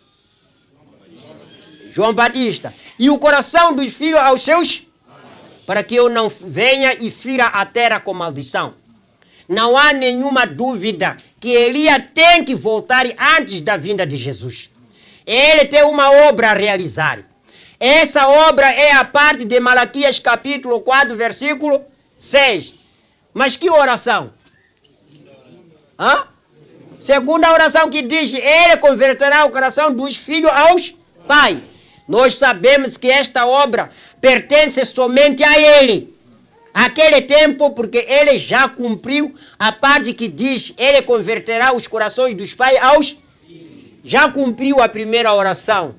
João Batista. E o coração dos filhos aos seus... Para que eu não venha e fira a terra com maldição. não há nenhuma dúvida que Elias tem que voltar antes da vinda de Jesus. Ele tem uma obra a realizar. Essa obra é a parte de Malaquias capítulo 4, versículo 6. Mas que oração? Segunda oração que diz, ele converterá o coração dos filhos aos pais. Nós sabemos que esta obra pertence somente a ele. Aquele tempo, porque ele já cumpriu a parte que diz, ele converterá os corações dos pais aos... Já cumpriu a primeira oração.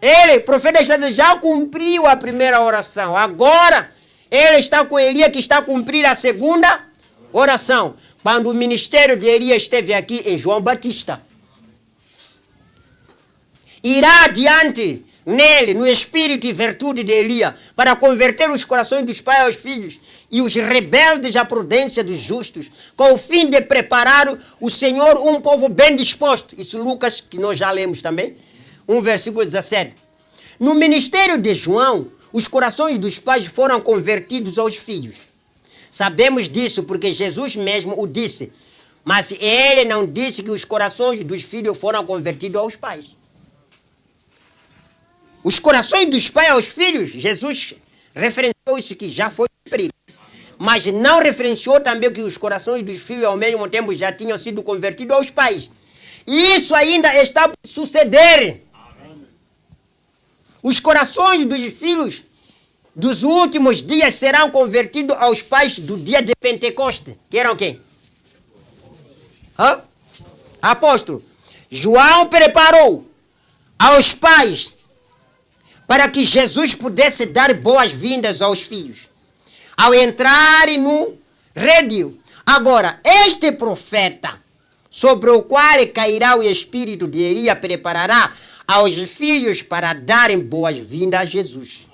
Ele, profeta, está dizendo, já cumpriu a primeira oração. Agora, ele está com Elias que está a cumprir a segunda oração. Quando o ministério de Elias esteve aqui em João Batista. Irá adiante nele, no espírito e virtude de Elias, para converter os corações dos pais aos filhos e os rebeldes à prudência dos justos, com o fim de preparar o Senhor um povo bem disposto. Isso Lucas, que nós já lemos também, 1 versículo 17. No ministério de João, os corações dos pais foram convertidos aos filhos. Sabemos disso porque Jesus mesmo o disse, mas ele não disse que os corações dos filhos foram convertidos aos pais. Os corações dos pais aos filhos, Jesus referenciou isso que já foi cumprido. Mas não referenciou também que os corações dos filhos ao mesmo tempo já tinham sido convertidos aos pais. E isso ainda está por suceder. Os corações dos filhos dos últimos dias serão convertidos aos pais do dia de Pentecoste. Que eram quem? Apóstolo. João preparou aos pais para que Jesus pudesse dar boas-vindas aos filhos. Ao entrarem no redil. Agora, este profeta, sobre o qual cairá o espírito de Elias, preparará aos filhos para darem boas-vindas a Jesus.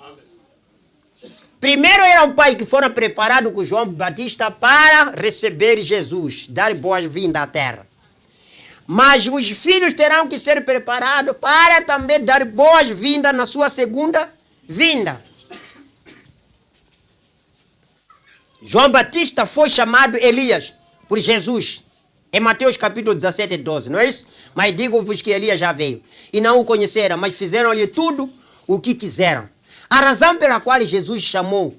Primeiro era um pai que foram preparados com João Batista para receber Jesus, dar boas-vindas à terra. Mas os filhos terão que ser preparados para também dar boas-vindas na sua segunda vinda. João Batista foi chamado Elias por Jesus. Em Mateus capítulo 17, 12, não é isso? Mas digo-vos que Elias já veio. E não o conheceram, mas fizeram-lhe tudo o que quiseram. A razão pela qual Jesus chamou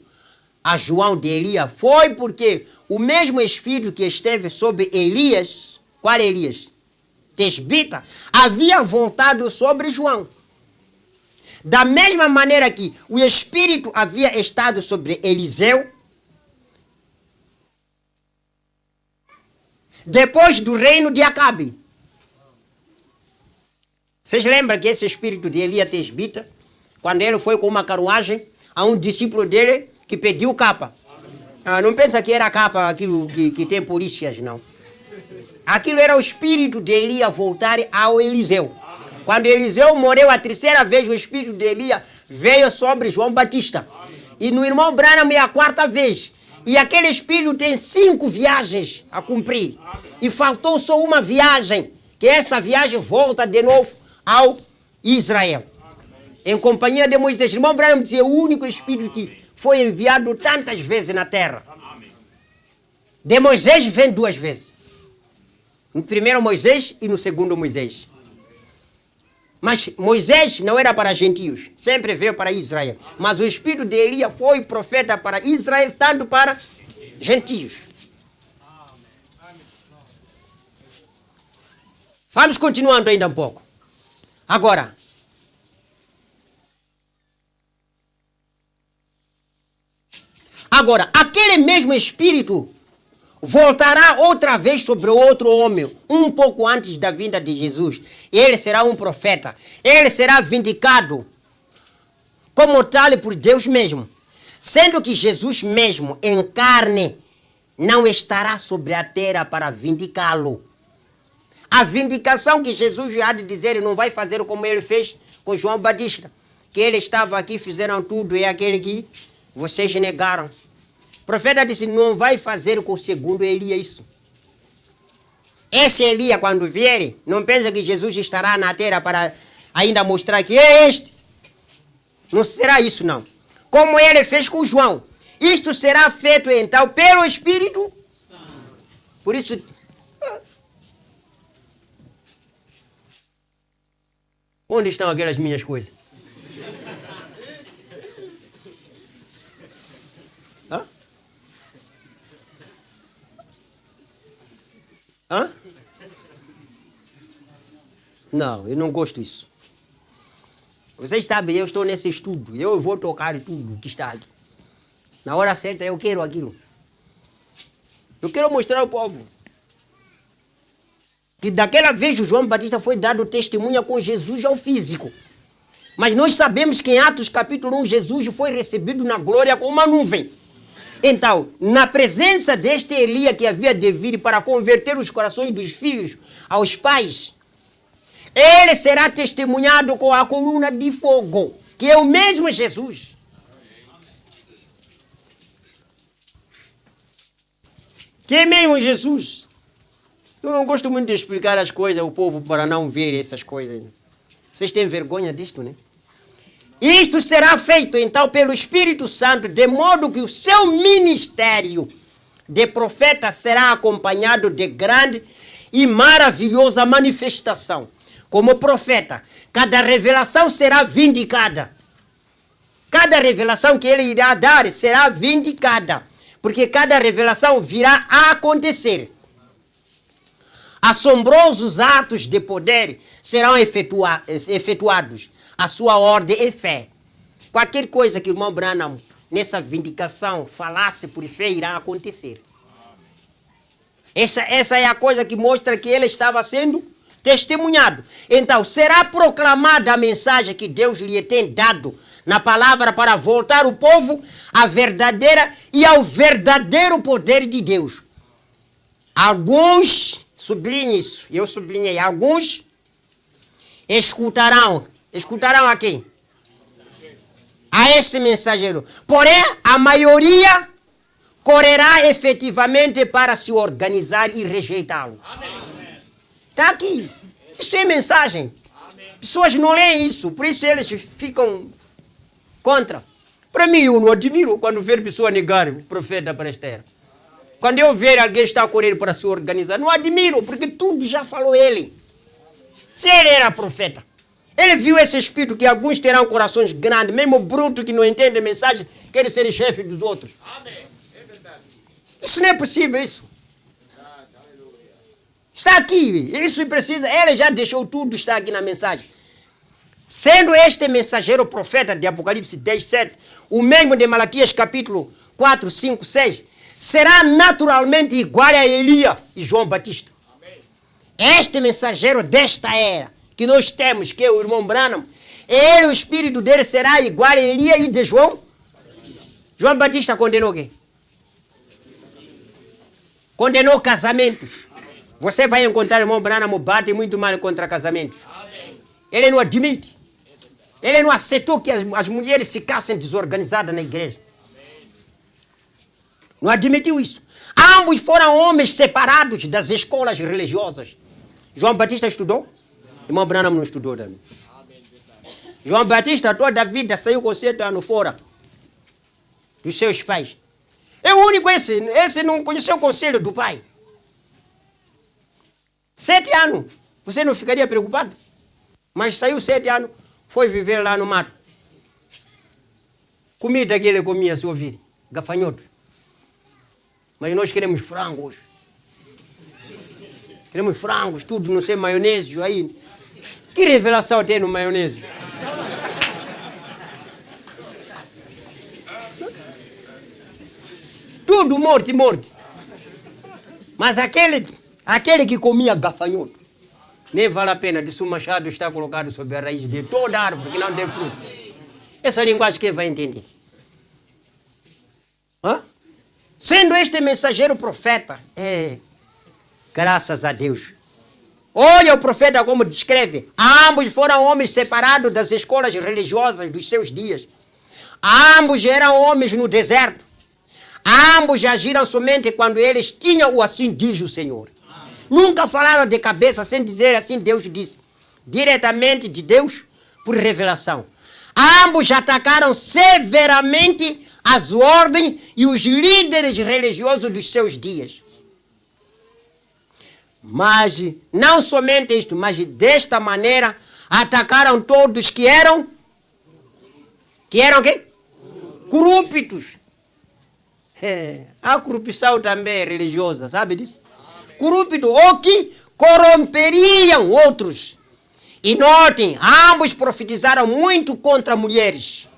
a João de Elias foi porque o mesmo espírito que esteve sobre Elias, qual Elias? Tesbita, havia voltado sobre João. Da mesma maneira que o espírito havia estado sobre Eliseu, depois do reino de Acabe. Vocês lembram que esse espírito de Elias Tesbita, quando ele foi com uma carruagem, a um discípulo dele que pediu capa. Não pensa que era capa aquilo que tem polícias, não. Aquilo era o espírito de Elias voltar ao Eliseu. Quando Eliseu morreu a terceira vez, o espírito de Elias veio sobre João Batista. E no irmão Branham é a quarta vez. E aquele espírito tem 5 viagens a cumprir. E faltou só uma viagem, que essa viagem volta de novo ao Israel. Em companhia de Moisés. Irmão Branham dizia, o único espírito que foi enviado tantas vezes na terra. De Moisés vem 2 vezes. No primeiro Moisés e no segundo Moisés. Mas Moisés não era para gentios, sempre veio para Israel. Mas o espírito de Elias foi profeta para Israel, tanto para gentios. Vamos continuando ainda um pouco. Agora, aquele mesmo espírito voltará outra vez sobre outro homem, um pouco antes da vinda de Jesus. Ele será um profeta. Ele será vindicado como tal por Deus mesmo. Sendo que Jesus mesmo, em carne, não estará sobre a terra para vindicá-lo. A vindicação que Jesus há de dizer, ele não vai fazer como ele fez com João Batista. Que ele estava aqui, fizeram tudo, e aquele que vocês negaram. O profeta disse, não vai fazer com o segundo Elias isso. Esse Elias, quando vier, não pensa que Jesus estará na terra para ainda mostrar que é este. Não será isso, não. Como ele fez com João. Isto será feito, então, pelo Espírito Por isso... Onde estão aquelas minhas coisas? Hã? Hã? Não, eu não gosto disso. Vocês sabem, eu estou nesse estudo. Eu vou tocar tudo que está aqui. Na hora certa eu quero aquilo. Eu quero mostrar ao povo que daquela vez o João Batista foi dado testemunha com Jesus ao físico. Mas nós sabemos que em Atos capítulo 1, Jesus foi recebido na glória com uma nuvem. Então, na presença deste Elias que havia de vir para converter os corações dos filhos aos pais, ele será testemunhado com a coluna de fogo, que é o mesmo Jesus. Que é mesmo Jesus. Eu não gosto muito de explicar as coisas ao povo para não ver essas coisas. Vocês têm vergonha disto, né? Isto será feito, então, pelo Espírito Santo, de modo que o seu ministério de profeta será acompanhado de grande e maravilhosa manifestação. Como profeta, cada revelação será vindicada. Cada revelação que ele irá dar será vindicada, porque cada revelação virá a acontecer. Assombrosos atos de poder serão efetuados. A sua ordem é fé. Qualquer coisa que o irmão Branham, nessa vindicação, falasse por fé, irá acontecer. Essa é a coisa que mostra que ele estava sendo testemunhado. Então, será proclamada a mensagem que Deus lhe tem dado na palavra para voltar o povo à verdadeira e ao verdadeiro poder de Deus. Alguns, sublinhe isso, eu sublinhei, alguns escutarão a quem? A esse mensageiro. Porém, a maioria correrá efetivamente para se organizar e rejeitá-lo. Está aqui. Isso é mensagem. Pessoas não leem isso, por isso eles ficam contra. Para mim, eu não admiro quando ver pessoa negar o profeta para esta era. Quando eu ver alguém estar a correr para se organizar, não admiro, porque tudo já falou ele. Se ele era profeta, ele viu esse espírito que alguns terão corações grandes, mesmo bruto que não entende a mensagem, quer ser chefe dos outros. Amém. É verdade. Isso não é possível, isso. Está aqui, isso precisa, ele já deixou tudo, está aqui na mensagem. Sendo este mensageiro profeta de Apocalipse 10, 7, o mesmo de Malaquias capítulo 4, 5, 6, será naturalmente igual a Elias e João Batista. Amém. Este mensageiro desta era, que nós temos, que é o irmão Branham, ele, o espírito dele será igual a Elias e de João. João Batista condenou quem? Condenou casamentos. Você vai encontrar o irmão Branham bate muito mal contra casamentos. Ele não admite. Ele não aceitou que as mulheres ficassem desorganizadas na igreja. Não admitiu isso. Ambos foram homens separados das escolas religiosas. João Batista estudou? Irmão Branham não estudou também. João Batista toda a vida saiu com 7 anos fora dos seus pais. É o único esse não conheceu o conselho do pai. 7 anos. Você não ficaria preocupado? Mas saiu 7 anos, foi viver lá no mato. Comida que ele comia, se ouvir, gafanhoto. Mas nós queremos frangos. Queremos frangos, tudo, não sei, maionese aí. Que revelação tem no maionese? Tudo morte. Mas aquele que comia gafanhoto, nem vale a pena, disse o machado está colocado sobre a raiz de toda a árvore que não tem fruto. Essa linguagem quem vai entender? Hã? Sendo este mensageiro profeta, graças a Deus. Olha o profeta como descreve. Ambos foram homens separados das escolas religiosas dos seus dias. Ambos eram homens no deserto. Ambos agiram somente quando eles tinham o assim diz o Senhor. Nunca falaram de cabeça sem dizer assim Deus disse. Diretamente de Deus por revelação. Ambos atacaram severamente as ordens e os líderes religiosos dos seus dias. Mas não somente isto, mas desta maneira atacaram todos que eram quê? Corruptos. A corrupção também é religiosa, sabe disso? Corrupto, ou que corromperiam outros. E notem, ambos profetizaram muito contra mulheres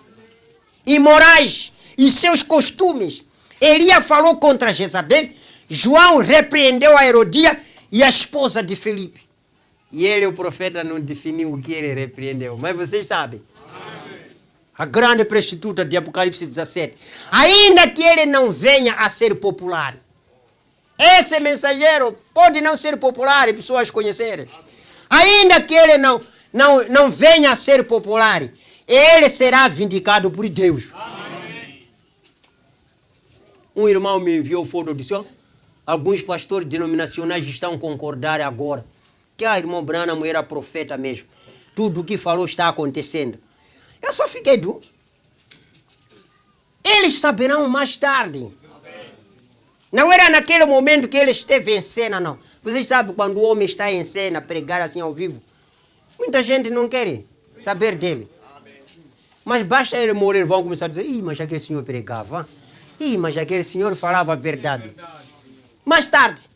imorais e seus costumes. Elias falou contra Jezabel, João repreendeu a Herodia e a esposa de Felipe. E ele, o profeta, não definiu o que ele repreendeu, mas vocês sabem. A grande prostituta de Apocalipse 17. Ainda que ele não venha a ser popular. Esse mensageiro pode não ser popular e pessoas conhecerem. Ainda que ele não venha a ser popular, ele será vindicado por Deus. Amém. Um irmão me enviou foto e disse, alguns pastores denominacionais estão a concordar agora que a irmã Branham era profeta mesmo. Tudo o que falou está acontecendo. Eu só fiquei duro. Eles saberão mais tarde. Não era naquele momento que ele esteve em cena, não. Vocês sabem, quando o homem está em cena, pregar assim ao vivo, muita gente não quer saber dele. Mas basta ele morrer, vão começar a dizer, mas aquele senhor pregava. Mas aquele senhor falava a verdade. Mais tarde.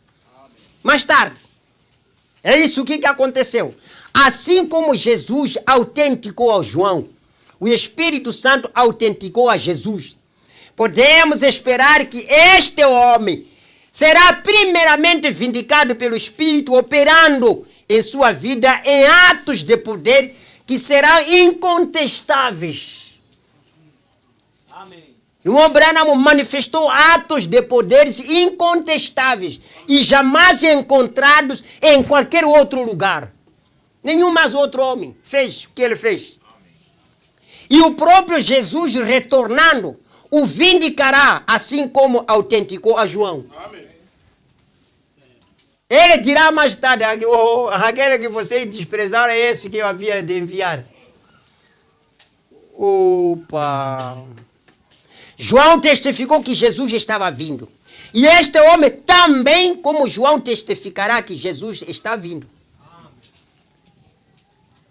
É isso que aconteceu. Assim como Jesus autenticou a João, o Espírito Santo autenticou a Jesus. Podemos esperar que este homem será primeiramente vindicado pelo Espírito, operando em sua vida em atos de poder que serão incontestáveis. Amém. O Abraão manifestou atos de poderes incontestáveis e jamais encontrados em qualquer outro lugar. Nenhum mais outro homem fez o que ele fez. E o próprio Jesus, retornando, o vindicará, assim como autenticou a João. Amém. Ele dirá mais tarde, aquele que vocês desprezaram é esse que eu havia de enviar. Opa! João testificou que Jesus estava vindo. E este homem também, como João, testificará que Jesus está vindo.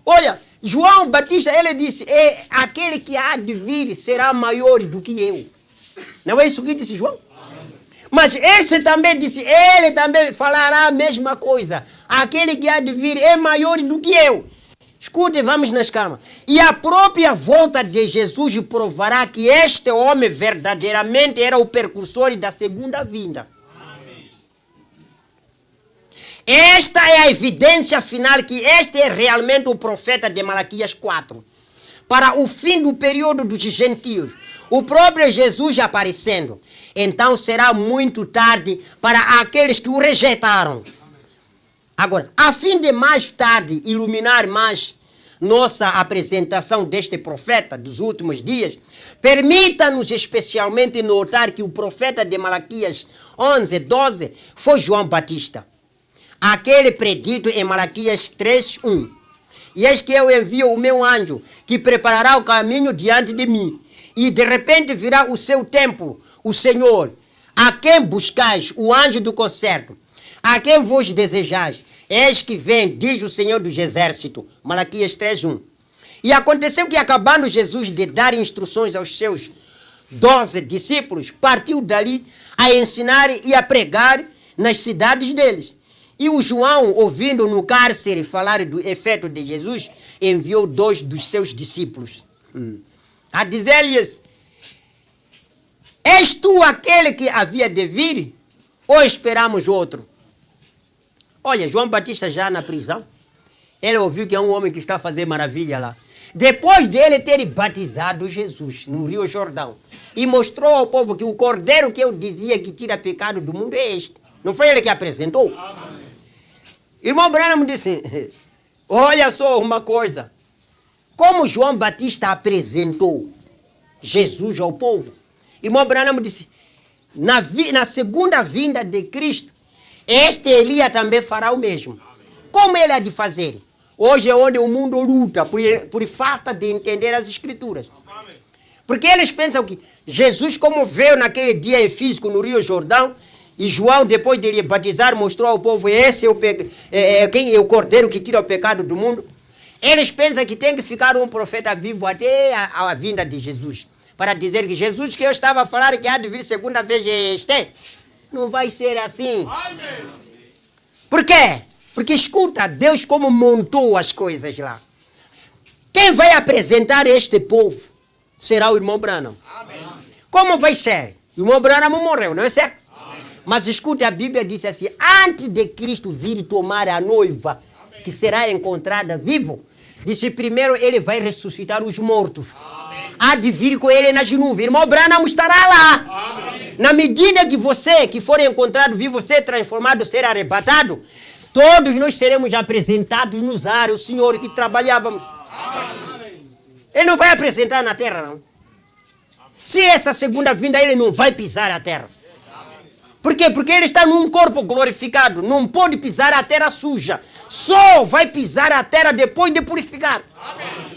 Olha, João Batista, ele disse, aquele que há de vir será maior do que eu. Não é isso que disse João? Mas esse também disse, ele também falará a mesma coisa. Aquele que há de vir é maior do que eu. Escute, vamos nas calmas. E a própria volta de Jesus provará que este homem verdadeiramente era o precursor da segunda vinda. Amém. Esta é a evidência final que este é realmente o profeta de Malaquias 4. Para o fim do período dos gentios, o próprio Jesus aparecendo. Então será muito tarde para aqueles que o rejeitaram. Agora, a fim de mais tarde iluminar mais nossa apresentação deste profeta dos últimos dias, permita-nos especialmente notar que o profeta de Malaquias 11:12 foi João Batista. Aquele predito em Malaquias 3:1. E eis que eu envio o meu anjo, que preparará o caminho diante de mim. E de repente virá o seu templo, o Senhor, a quem buscais, o anjo do concerto, a quem vos desejais. Eis que vem, diz o Senhor dos Exércitos. Malaquias 3:1. E aconteceu que, acabando Jesus de dar instruções aos seus 12 discípulos, partiu dali a ensinar e a pregar nas cidades deles. E o João, ouvindo no cárcere falar do efeito de Jesus, enviou 2 dos seus discípulos a dizer-lhes, és tu aquele que havia de vir, ou esperamos outro? Olha, João Batista já na prisão, ele ouviu que é um homem que está a fazer maravilha lá. Depois dele ter batizado Jesus no Rio Jordão, e mostrou ao povo que o cordeiro que eu dizia que tira pecado do mundo é este. Não foi ele que apresentou? Amém. Irmão Branham disse, olha só uma coisa, como João Batista apresentou Jesus ao povo, irmão Branham disse, na segunda vinda de Cristo, este Elias também fará o mesmo. Como ele há de fazer? Hoje é onde o mundo luta por falta de entender as Escrituras. Porque eles pensam que Jesus, como veio naquele dia em físico no Rio Jordão, E João, depois de lhe batizar, mostrou ao povo, esse quem é o cordeiro que tira o pecado do mundo. Eles pensam que tem que ficar um profeta vivo até a vinda de Jesus, para dizer que Jesus que eu estava a falar que há de vir segunda vez este. Não vai ser assim. Amém. Por quê? Porque escuta, Deus como montou as coisas lá. Quem vai apresentar este povo será o irmão Branham. Amém. Como vai ser? O irmão Branham morreu, não é certo? Amém. Mas escute, a Bíblia diz assim, antes de Cristo vir tomar a noiva, amém, que será encontrada vivo, disse primeiro ele vai ressuscitar os mortos. Amém. Há de vir com ele nas nuvens. Irmão Branham estará lá. Amém. Na medida que você, que for encontrado vivo, ser transformado, ser arrebatado, todos nós seremos apresentados nos ares, o Senhor que trabalhávamos. Amém. Ele não vai apresentar na terra, não. Se essa segunda vinda, ele não vai pisar a terra. Por quê? Porque ele está num corpo glorificado. Não pode pisar a terra suja. Só vai pisar a terra depois de purificar. Amém.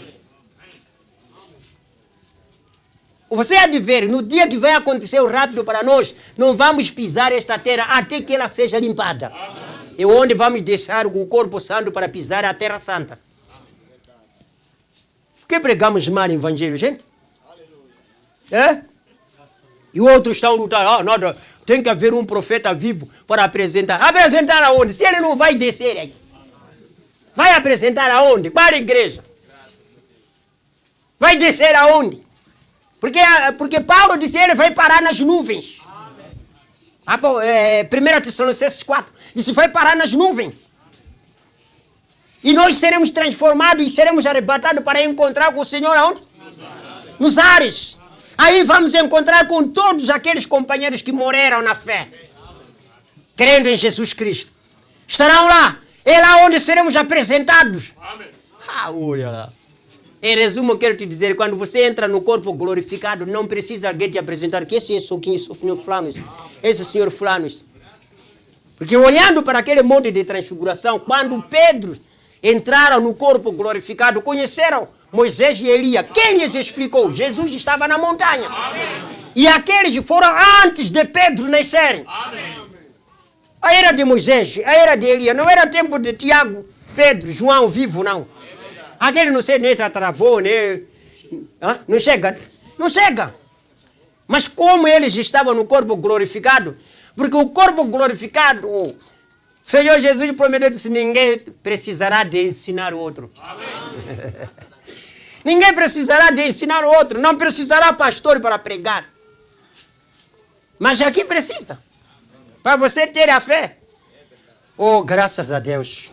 Você há de ver, no dia que vai acontecer o rápido para nós, não vamos pisar esta terra até que ela seja limpada. Amém. É onde vamos deixar o corpo santo para pisar a terra santa. Por que pregamos mal o evangelho, gente? É? E outros estão lutando. Nada, tem que haver um profeta vivo para apresentar. Apresentar aonde? Se ele não vai descer aqui. Vai apresentar aonde? Para a igreja. Vai descer aonde? Porque Paulo disse ele vai parar nas nuvens. 1 Tessalonicenses 4 disse vai parar nas nuvens. E nós seremos transformados e seremos arrebatados para encontrar com o Senhor aonde? Nos ares. Aí vamos encontrar com todos aqueles companheiros que morreram na fé, crendo em Jesus Cristo. Estarão lá. É lá onde seremos apresentados. Amém. Olha. Em resumo, eu quero te dizer, quando você entra no corpo glorificado, não precisa alguém te apresentar que esse é o senhor Flanos, esse é o senhor Flanos. Porque olhando para aquele monte de transfiguração, quando Pedro entraram no corpo glorificado, conheceram Moisés e Elias. Quem lhes explicou? Jesus estava na montanha. Amém. E aqueles foram antes de Pedro nascerem. Amém. A era de Moisés, a era de Elias, não era tempo de Tiago, Pedro, João vivo, não. Aquele não sei nem travou, nem... Não chega. Não chega. Mas como eles estavam no corpo glorificado, porque o corpo glorificado, o Senhor Jesus prometeu, disse, ninguém precisará de ensinar o outro. Amém. Ninguém precisará de ensinar o outro. Não precisará pastor para pregar. Mas aqui precisa. Para você ter a fé. Oh, graças a Deus.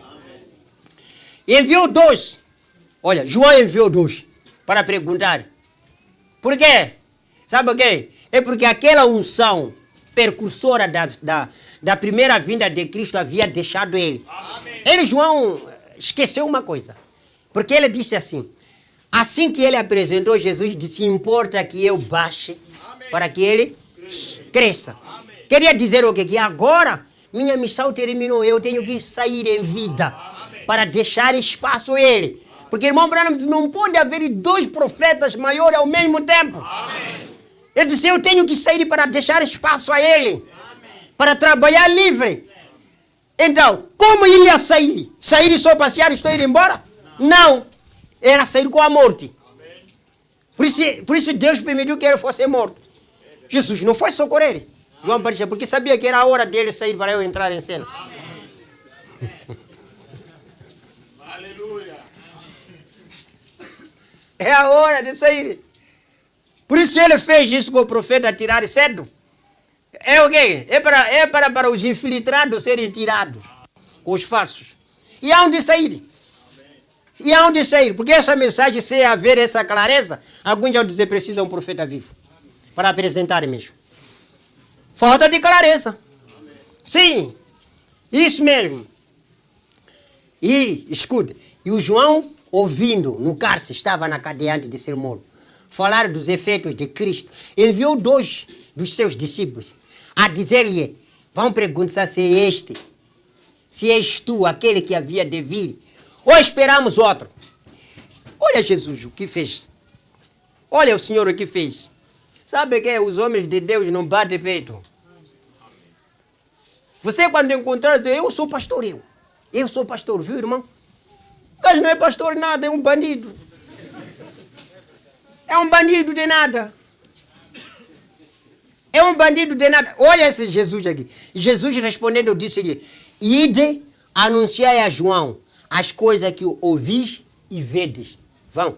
Enviou 2. Olha, João enviou 2 para perguntar. Por quê? Sabe o quê? É porque aquela unção precursora da primeira vinda de Cristo havia deixado ele. Amém. Ele, João, esqueceu uma coisa. Porque ele disse assim que ele apresentou Jesus, disse, importa que eu baixe, amém, para que ele cresça. Amém. Queria dizer o quê? Que agora minha missão terminou, eu tenho que sair em vida, amém, para deixar espaço a ele. Porque irmão Branham disse, não pode haver 2 profetas maiores ao mesmo tempo. Amém. Ele disse, eu tenho que sair para deixar espaço a ele, amém, para trabalhar livre. Então, como ele ia sair? Sair e só passear e estou indo embora? Não. Era sair com a morte. Por isso Deus permitiu que ele fosse morto. Jesus não foi socorrer. João apareceu porque sabia que era a hora dele sair para eu entrar em cena. Aleluia. É a hora de sair. Por isso ele fez isso com o profeta tirar cedo. É o quê? É para os infiltrados serem tirados. Com os falsos. E aonde sair? E aonde sair? Porque essa mensagem, se haver essa clareza, alguns vão dizer precisa um profeta vivo. Para apresentar mesmo. Falta de clareza. Sim. Isso mesmo. E, escuta, e o João, ouvindo no cárcere, estava na cadeia antes de ser morto, falar dos efeitos de Cristo, enviou 2 dos seus discípulos a dizer-lhe, vão perguntar se és tu aquele que havia de vir, ou esperamos outro. Olha Jesus o que fez. Olha o Senhor o que fez. Olha o Senhor o que fez. Olha o Senhor o que fez. Olha o Senhor o que fez. Olha o Senhor o que fez. Olha o Senhor o que fez. Olha o Senhor o que fez. Olha o Senhor o que fez. Olha o Senhor o que fez. Olha o Senhor o que fez. Sabe que os homens de Deus não batem peito. Você quando encontrar, diz, eu sou pastor, eu sou pastor, viu, irmão? O gajo não é pastor de nada, é um bandido. É um bandido de nada. É um bandido de nada. Olha esse Jesus aqui. Jesus respondendo disse-lhe, ide, anunciai a João as coisas que ouvis e vedes. Vão.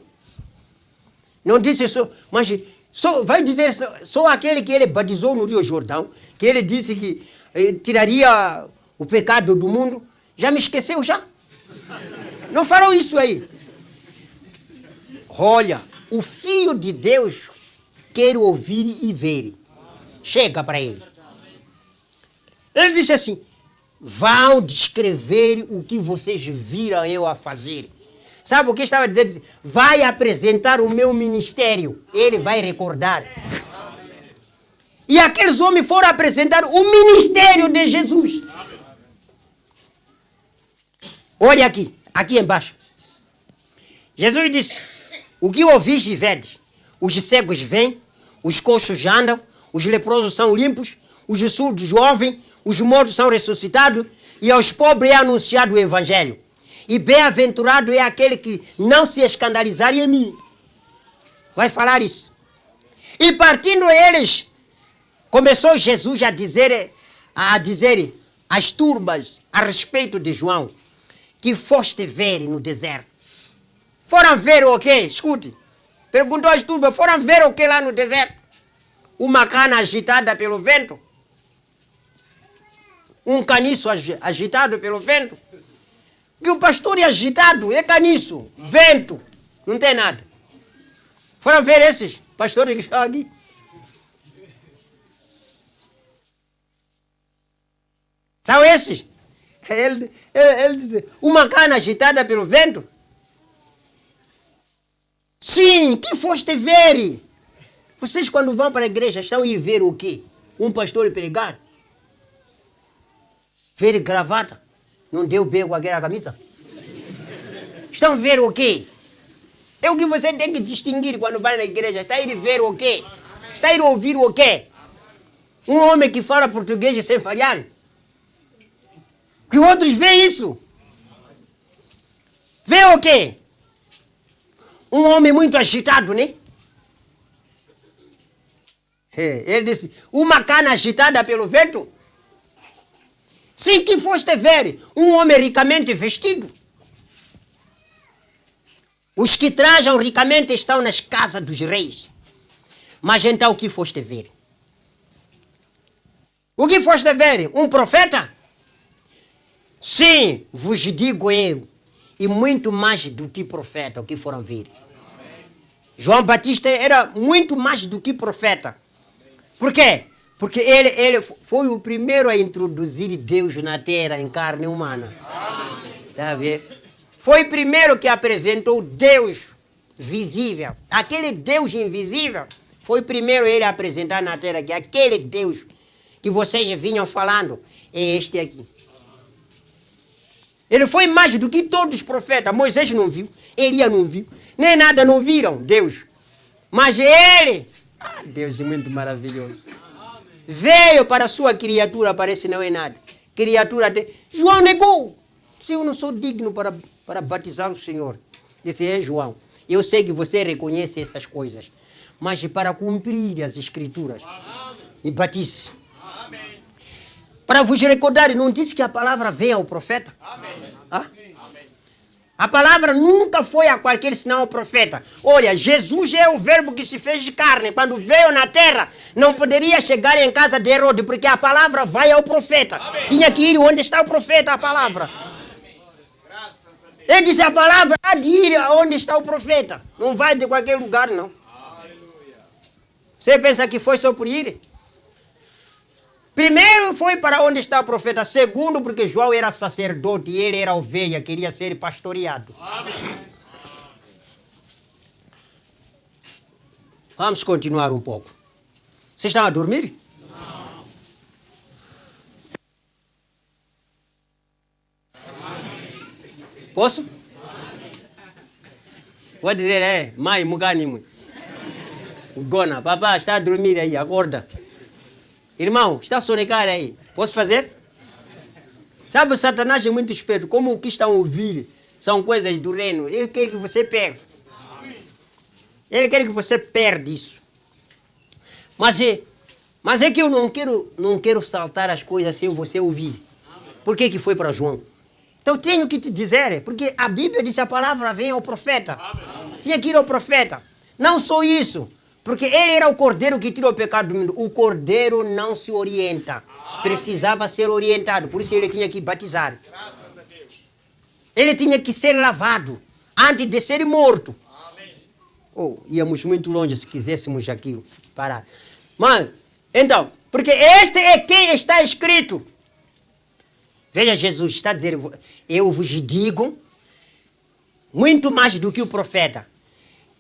Não disse só, mas só vai dizer só aquele que ele batizou no Rio Jordão, que ele disse que tiraria o pecado do mundo. Já me esqueceu já? Não falou isso aí. Olha, o Filho de Deus quer ouvir e ver. Chega para ele. Ele disse assim, vão descrever o que vocês viram eu a fazer. Sabe o que estava dizendo? Vai apresentar o meu ministério. Ele vai recordar. E aqueles homens foram apresentar o ministério de Jesus. Olha aqui, aqui embaixo. Jesus disse, o que ouvis e vedes? Os cegos vêm, os coxos andam, os leprosos são limpos, os surdos ouvem, os mortos são ressuscitados, e aos pobres é anunciado o evangelho. E bem-aventurado é aquele que não se escandalizar em mim. Vai falar isso. E partindo eles, começou Jesus a dizer às turbas a respeito de João, que foste ver no deserto. Foram ver o quê? Escute. Perguntou às turbas, foram ver o que lá no deserto? Uma cana agitada pelo vento? Um caniço agitado pelo vento? E o pastor é agitado, é caniço, vento, não tem nada. Foram ver esses pastores que estão aqui. São esses. Ele diz, uma cana agitada pelo vento? Sim, que foste ver? Vocês quando vão para a igreja estão a ir ver o quê? Um pastor pregar? Ver gravata? Não deu bem com aquela camisa? Estão a ver o quê? É o que você tem que distinguir quando vai na igreja. Está a ir ver o quê? Está a ir ouvir o quê? Um homem que fala português sem falhar? Que outros veem isso? Vê o quê? Um homem muito agitado, né? Ele disse, uma cana agitada pelo vento? Sim, que foste ver? Um homem ricamente vestido? Os que trajam ricamente estão nas casas dos reis. Mas então o que foste ver? O que foste ver? Um profeta? Sim, vos digo eu, e muito mais do que profeta, o que foram ver. João Batista era muito mais do que profeta. Por quê? Porque ele foi o primeiro a introduzir Deus na terra em carne humana. Está a ver? Foi o primeiro que apresentou Deus visível. Aquele Deus invisível, foi o primeiro ele a apresentar na terra, que aquele Deus que vocês vinham falando é este aqui. Ele foi mais do que todos os profetas. Moisés não viu, Elias não viu, nem nada não viram Deus. Mas ele, Deus é muito maravilhoso. Veio para a sua criatura, parece não é nada. Criatura até. João negou. Disse, eu não sou digno para batizar o Senhor. Disse, é João, eu sei que você reconhece essas coisas, mas para cumprir as escrituras, me batize. Para vos recordar, não disse que a palavra veio ao profeta? Amém. A palavra nunca foi a qualquer senão ao profeta. Olha, Jesus é o verbo que se fez de carne. Quando veio na terra, não poderia chegar em casa de Herodes, porque a palavra vai ao profeta. Amém. Tinha que ir onde está o profeta, a palavra. Amém. Ele disse, a palavra há de ir onde está o profeta. Não vai de qualquer lugar, não. Aleluia. Você pensa que foi só por ir? Primeiro foi para onde está o profeta. Segundo, porque João era sacerdote e ele era ovelha, queria ser pastoreado. Amém. Vamos continuar um pouco. Vocês estão a dormir? Não. Posso? Vou dizer, mãe, mugani. Gona, papai está a dormir aí, acorda. Irmão, está a sonegar aí. Posso fazer? Sabe, o Satanás é muito esperto. Como o que estão a ouvir são coisas do reino, ele quer que você perca. Ele quer que você perca isso. Mas é que eu não quero saltar as coisas sem você ouvir. Por que foi para João? Então tenho que te dizer, porque a Bíblia diz a palavra vem ao profeta. Tinha que ir ao profeta. Não só isso, porque ele era o cordeiro que tirou o pecado do mundo. O cordeiro não se orienta. Precisava ser orientado, por isso ele tinha que batizar. Graças a Deus. Ele tinha que ser lavado antes de ser morto. Oh, íamos muito longe se quiséssemos aqui parar. Mas, então, porque este é quem está escrito. Veja, Jesus está dizendo, eu vos digo muito mais do que o profeta.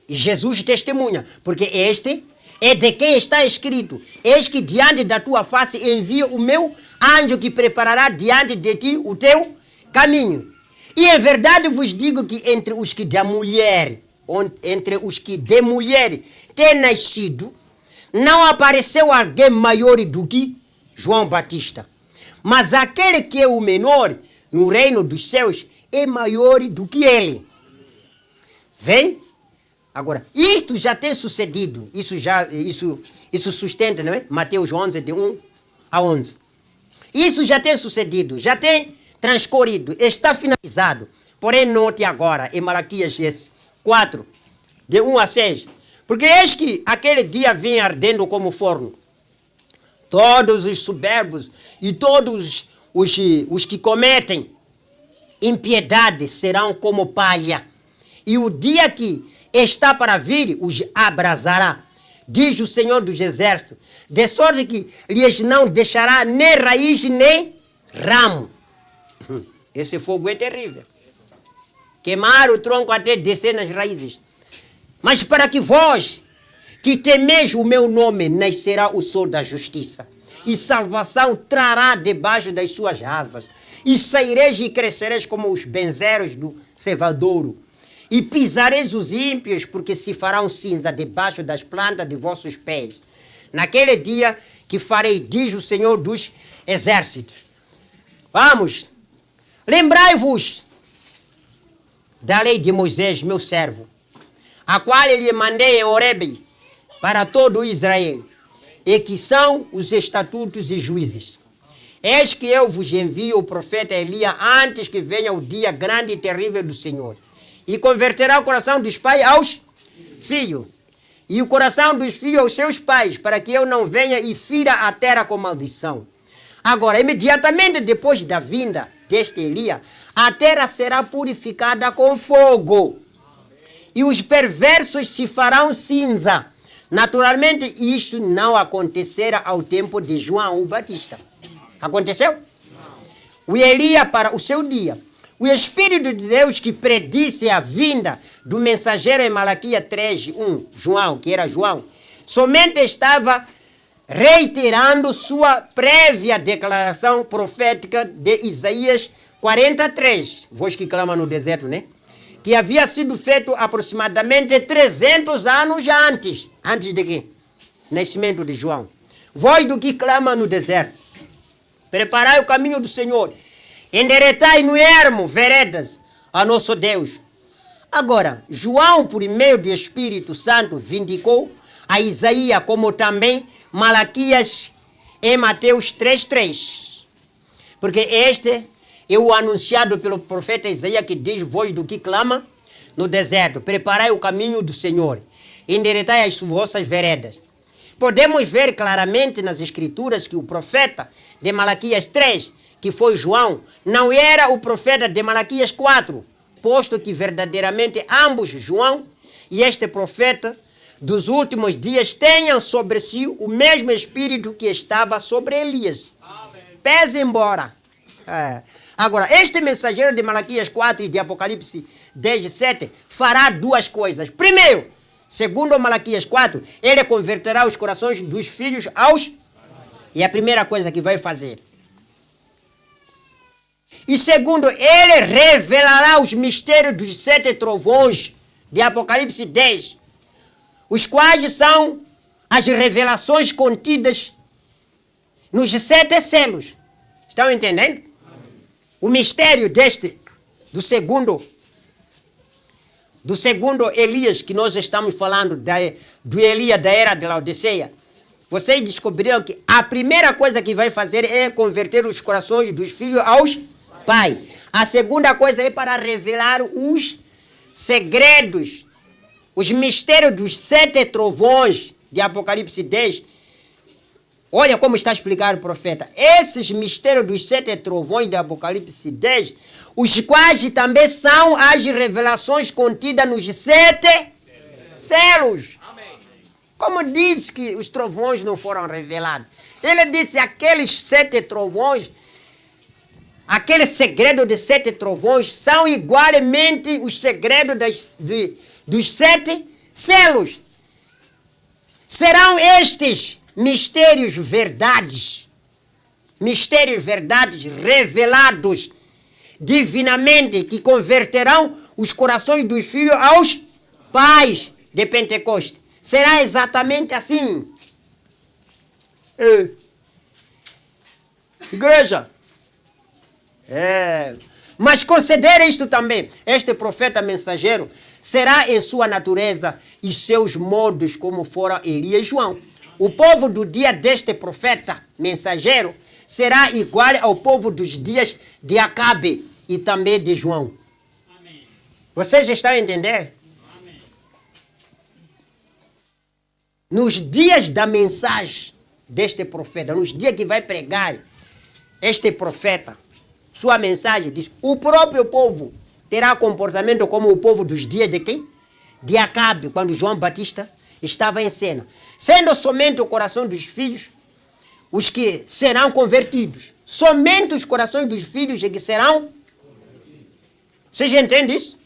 E Jesus testemunha, porque este é de quem está escrito. Eis que diante da tua face envio o meu anjo que preparará diante de ti o teu caminho. E em verdade vos digo que entre os que de mulher tem nascido, não apareceu alguém maior do que João Batista. Mas aquele que é o menor no reino dos céus é maior do que ele. Vem? Agora, isto já tem sucedido. Isso sustenta, não é? Mateus 11, de 1 a 11. Isso já tem sucedido, já tem transcorrido, está finalizado. Porém, note agora, em Malaquias 4, de 1 a 6. Porque eis que aquele dia vem ardendo como forno. Todos os soberbos e todos os que cometem impiedade serão como palha. E o dia que está para vir os abrasará, diz o Senhor dos Exércitos, de sorte que lhes não deixará nem raiz nem ramo. Esse fogo é terrível. Queimar o tronco até descer nas raízes. Mas para que vós, que temeis o meu nome, nascerá o sol da justiça, e salvação trará debaixo das suas asas, e saireis e crescereis como os benzeros do cevadouro, e pisareis os ímpios, porque se farão cinza debaixo das plantas de vossos pés. Naquele dia que farei, diz o Senhor dos Exércitos. Vamos, lembrai-vos da lei de Moisés, meu servo, a qual lhe mandei em Horebe para todo Israel, e que são os estatutos e juízes. Eis que eu vos envio o profeta Elias antes que venha o dia grande e terrível do Senhor, e converterá o coração dos pais aos filhos, e o coração dos filhos aos seus pais, para que eu não venha e fira a terra com maldição. Agora, imediatamente depois da vinda deste Elias, a terra será purificada com fogo, e os perversos se farão cinza. Naturalmente, isso não acontecerá ao tempo de João o Batista. Aconteceu? O Elias para o seu dia. O Espírito de Deus que predisse a vinda do mensageiro em Malaquias 3:1, João, que era João, somente estava reiterando sua prévia declaração profética de Isaías 43, voz que clama no deserto, né? Que havia sido feito aproximadamente 300 anos antes. Antes de quê? Nascimento de João. Voz do que clama no deserto. Preparai o caminho do Senhor. Endereitai no ermo veredas a nosso Deus. Agora, João, por meio do Espírito Santo, vindicou a Isaías, como também Malaquias em Mateus 3:3. Porque este é o anunciado pelo profeta Isaías, que diz, voz do que clama no deserto. Preparai o caminho do Senhor. Endereitai as vossas veredas. Podemos ver claramente nas Escrituras que o profeta de Malaquias 3, que foi João, não era o profeta de Malaquias 4, posto que verdadeiramente ambos, João e este profeta dos últimos dias, tenham sobre si o mesmo Espírito que estava sobre Elias. Pese embora. Agora, este mensageiro de Malaquias 4 e de Apocalipse 10:7 fará duas coisas. Primeiro, segundo Malaquias 4, ele converterá os corações dos filhos aos... E a primeira coisa que vai fazer. E segundo, ele revelará os mistérios dos 7 trovões de Apocalipse 10, os quais são as revelações contidas nos 7 selos. Estão entendendo? O mistério do segundo Elias, que nós estamos falando, do Elias da era de Laodiceia, vocês descobriram que a primeira coisa que vai fazer é converter os corações dos filhos aos pais. A segunda coisa é para revelar os segredos, os mistérios dos 7 trovões de Apocalipse 10. Olha como está explicado o profeta. Esses mistérios dos 7 trovões de Apocalipse 10, os quais também são as revelações contidas nos 7 selos. Como diz que os trovões não foram revelados? Ele disse aqueles 7 trovões, aquele segredo de 7 trovões, são igualmente os segredos dos 7 selos. Serão estes mistérios verdades revelados divinamente, que converterão os corações dos filhos aos pais de Pentecostes. Será exatamente assim. Igreja. Mas considere isto também. Este profeta mensageiro será em sua natureza e seus modos como foram Elias e João. O povo do dia deste profeta mensageiro será igual ao povo dos dias de Acabe e também de João. Amém. Vocês estão a entender? Amém. Nos dias da mensagem deste profeta, nos dias que vai pregar este profeta, sua mensagem diz: o próprio povo terá comportamento como o povo dos dias de quem? De Acabe, quando João Batista estava em cena. Sendo somente o coração dos filhos os que serão convertidos. Somente os corações dos filhos é que serão. Vocês entendem isso?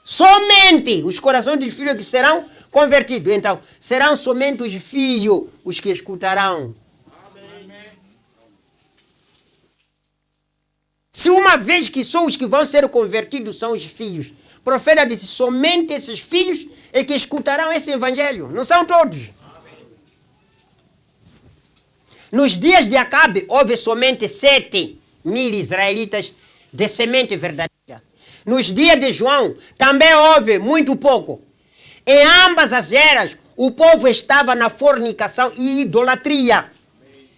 Somente os corações dos filhos é que serão convertidos. Então, serão somente os filhos os que escutarão. Se uma vez que só os que vão ser convertidos são os filhos, o profeta disse: somente esses filhos é que escutarão esse evangelho. Não são todos. Nos dias de Acabe, houve somente 7 mil israelitas de semente verdadeira. Nos dias de João, também houve muito pouco. Em ambas as eras, o povo estava na fornicação e idolatria.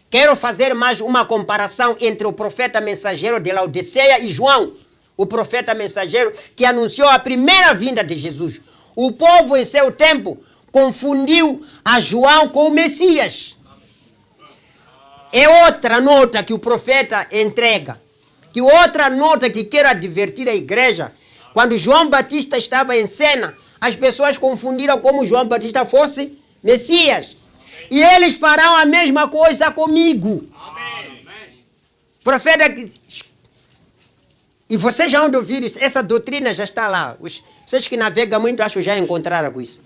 Quero fazer mais uma comparação entre o profeta mensageiro de Laodiceia e João, o profeta mensageiro que anunciou a primeira vinda de Jesus. O povo, em seu tempo, confundiu a João com o Messias. É outra nota que o profeta entrega. Que outra nota que quero advertir a igreja. Quando João Batista estava em cena, as pessoas confundiram como João Batista fosse Messias. E eles farão a mesma coisa comigo. Amém. Profeta... E vocês já vão ouvir isso. Essa doutrina já está lá. Vocês que navegam muito, acho que já encontraram com isso.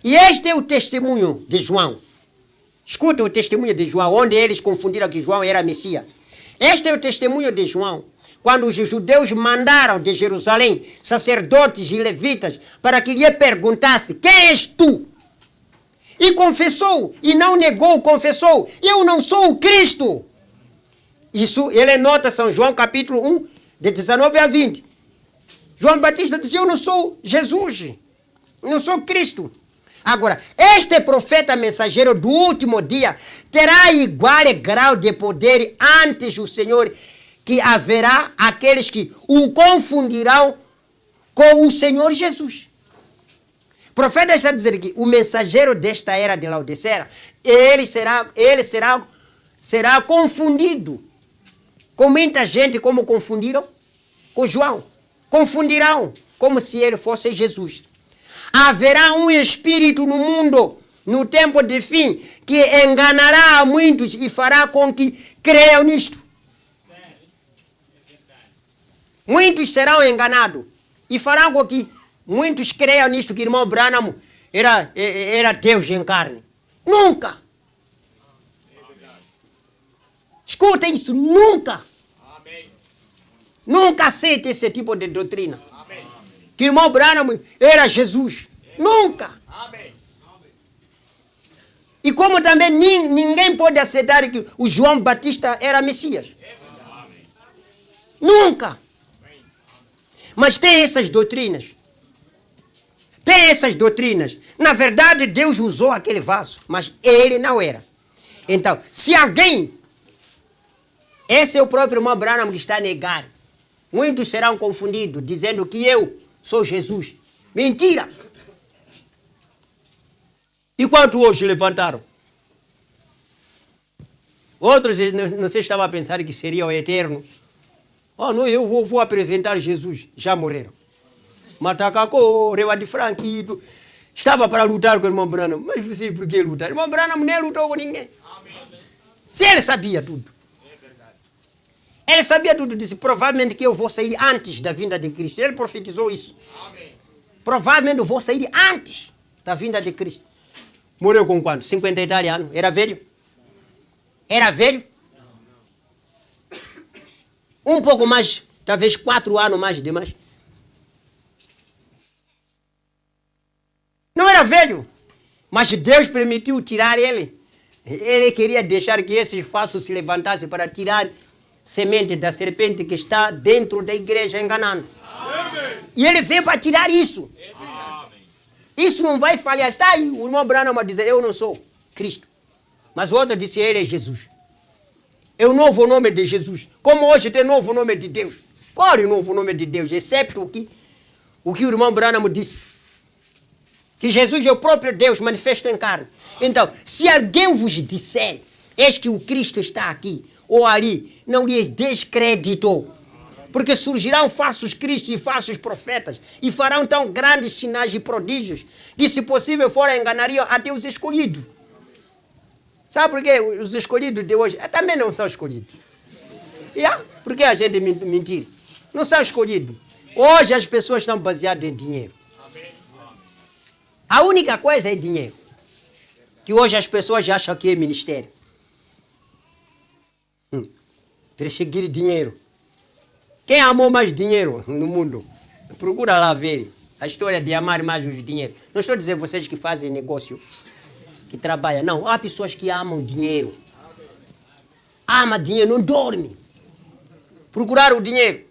E este é o testemunho de João. Escuta o testemunho de João, onde eles confundiram que João era Messias. Este é o testemunho de João, quando os judeus mandaram de Jerusalém sacerdotes e levitas para que lhe perguntasse: quem és tu? E confessou, e não negou, confessou: eu não sou o Cristo. Isso ele nota São João capítulo 1, de 19 a 20. João Batista disse: eu não sou Jesus, não sou Cristo. Agora, este profeta mensageiro do último dia terá igual grau de poder ante o Senhor, que haverá aqueles que o confundirão com o Senhor Jesus. O profeta está dizendo que o mensageiro desta era de Laodiceia, ele será confundido com muita gente, como confundiram com João. Confundirão como se ele fosse Jesus. Haverá um espírito no mundo, no tempo de fim, que enganará a muitos e fará com que creiam nisto. Muitos serão enganados e farão com que muitos creiam nisto, que irmão Branham era Deus em carne. Nunca! Escuta isso, nunca! Nunca aceite esse tipo de doutrina. Que irmão Branham era Jesus. Nunca. E como também ninguém pode aceitar que o João Batista era Messias. Nunca. Mas tem essas doutrinas. Tem essas doutrinas. Na verdade, Deus usou aquele vaso, mas ele não era. Então, se alguém... Esse é o próprio irmão Branham que está a negar. Muitos serão confundidos, dizendo que eu sou Jesus. Mentira! E quanto hoje levantaram? Outros, não sei se estavam a pensar que seria o eterno. Oh, não, eu vou apresentar Jesus. Já morreram. Matacacô, Rewa de Franquito. Estava para lutar com o irmão Branham. Mas você por que lutar? O irmão Branham nem lutou com ninguém. Se ele sabia tudo. Ele sabia tudo, disse, provavelmente que eu vou sair antes da vinda de Cristo. Ele profetizou isso. Provavelmente eu vou sair antes da vinda de Cristo. Morreu com quanto? 50 e tal anos. Era velho? Era velho? Um pouco mais, talvez 4 anos mais demais. Não era velho, mas Deus permitiu tirar ele. Ele queria deixar que esses falsos se levantassem para tirar semente da serpente que está dentro da igreja enganando. E ele veio para tirar isso. Isso não vai falhar. Está aí o irmão Branham a dizer, eu não sou Cristo. Mas o outro disse, ele é Jesus. É o novo nome de Jesus. Como hoje tem novo nome de Deus. Qual é o novo nome de Deus? Excepto o que o irmão Branham disse. Que Jesus é o próprio Deus manifesto em carne. Então, se alguém vos disser, eis que o Cristo está aqui ou ali, não lhes descreditou. Porque surgirão falsos cristos e falsos profetas e farão tão grandes sinais e prodígios que, se possível for, enganariam até os escolhidos. Sabe por quê? Os escolhidos de hoje também não são escolhidos. Por que a gente mentir? Não são escolhidos. Hoje as pessoas estão baseadas em dinheiro. A única coisa é dinheiro. Que hoje as pessoas acham que é ministério. Perseguir dinheiro. Quem amou mais dinheiro no mundo? Procura lá ver a história de amar mais o dinheiro. Não estou dizendo vocês que fazem negócio, que trabalham. Não, há pessoas que amam dinheiro. Ama dinheiro, não dorme. Procurar o dinheiro.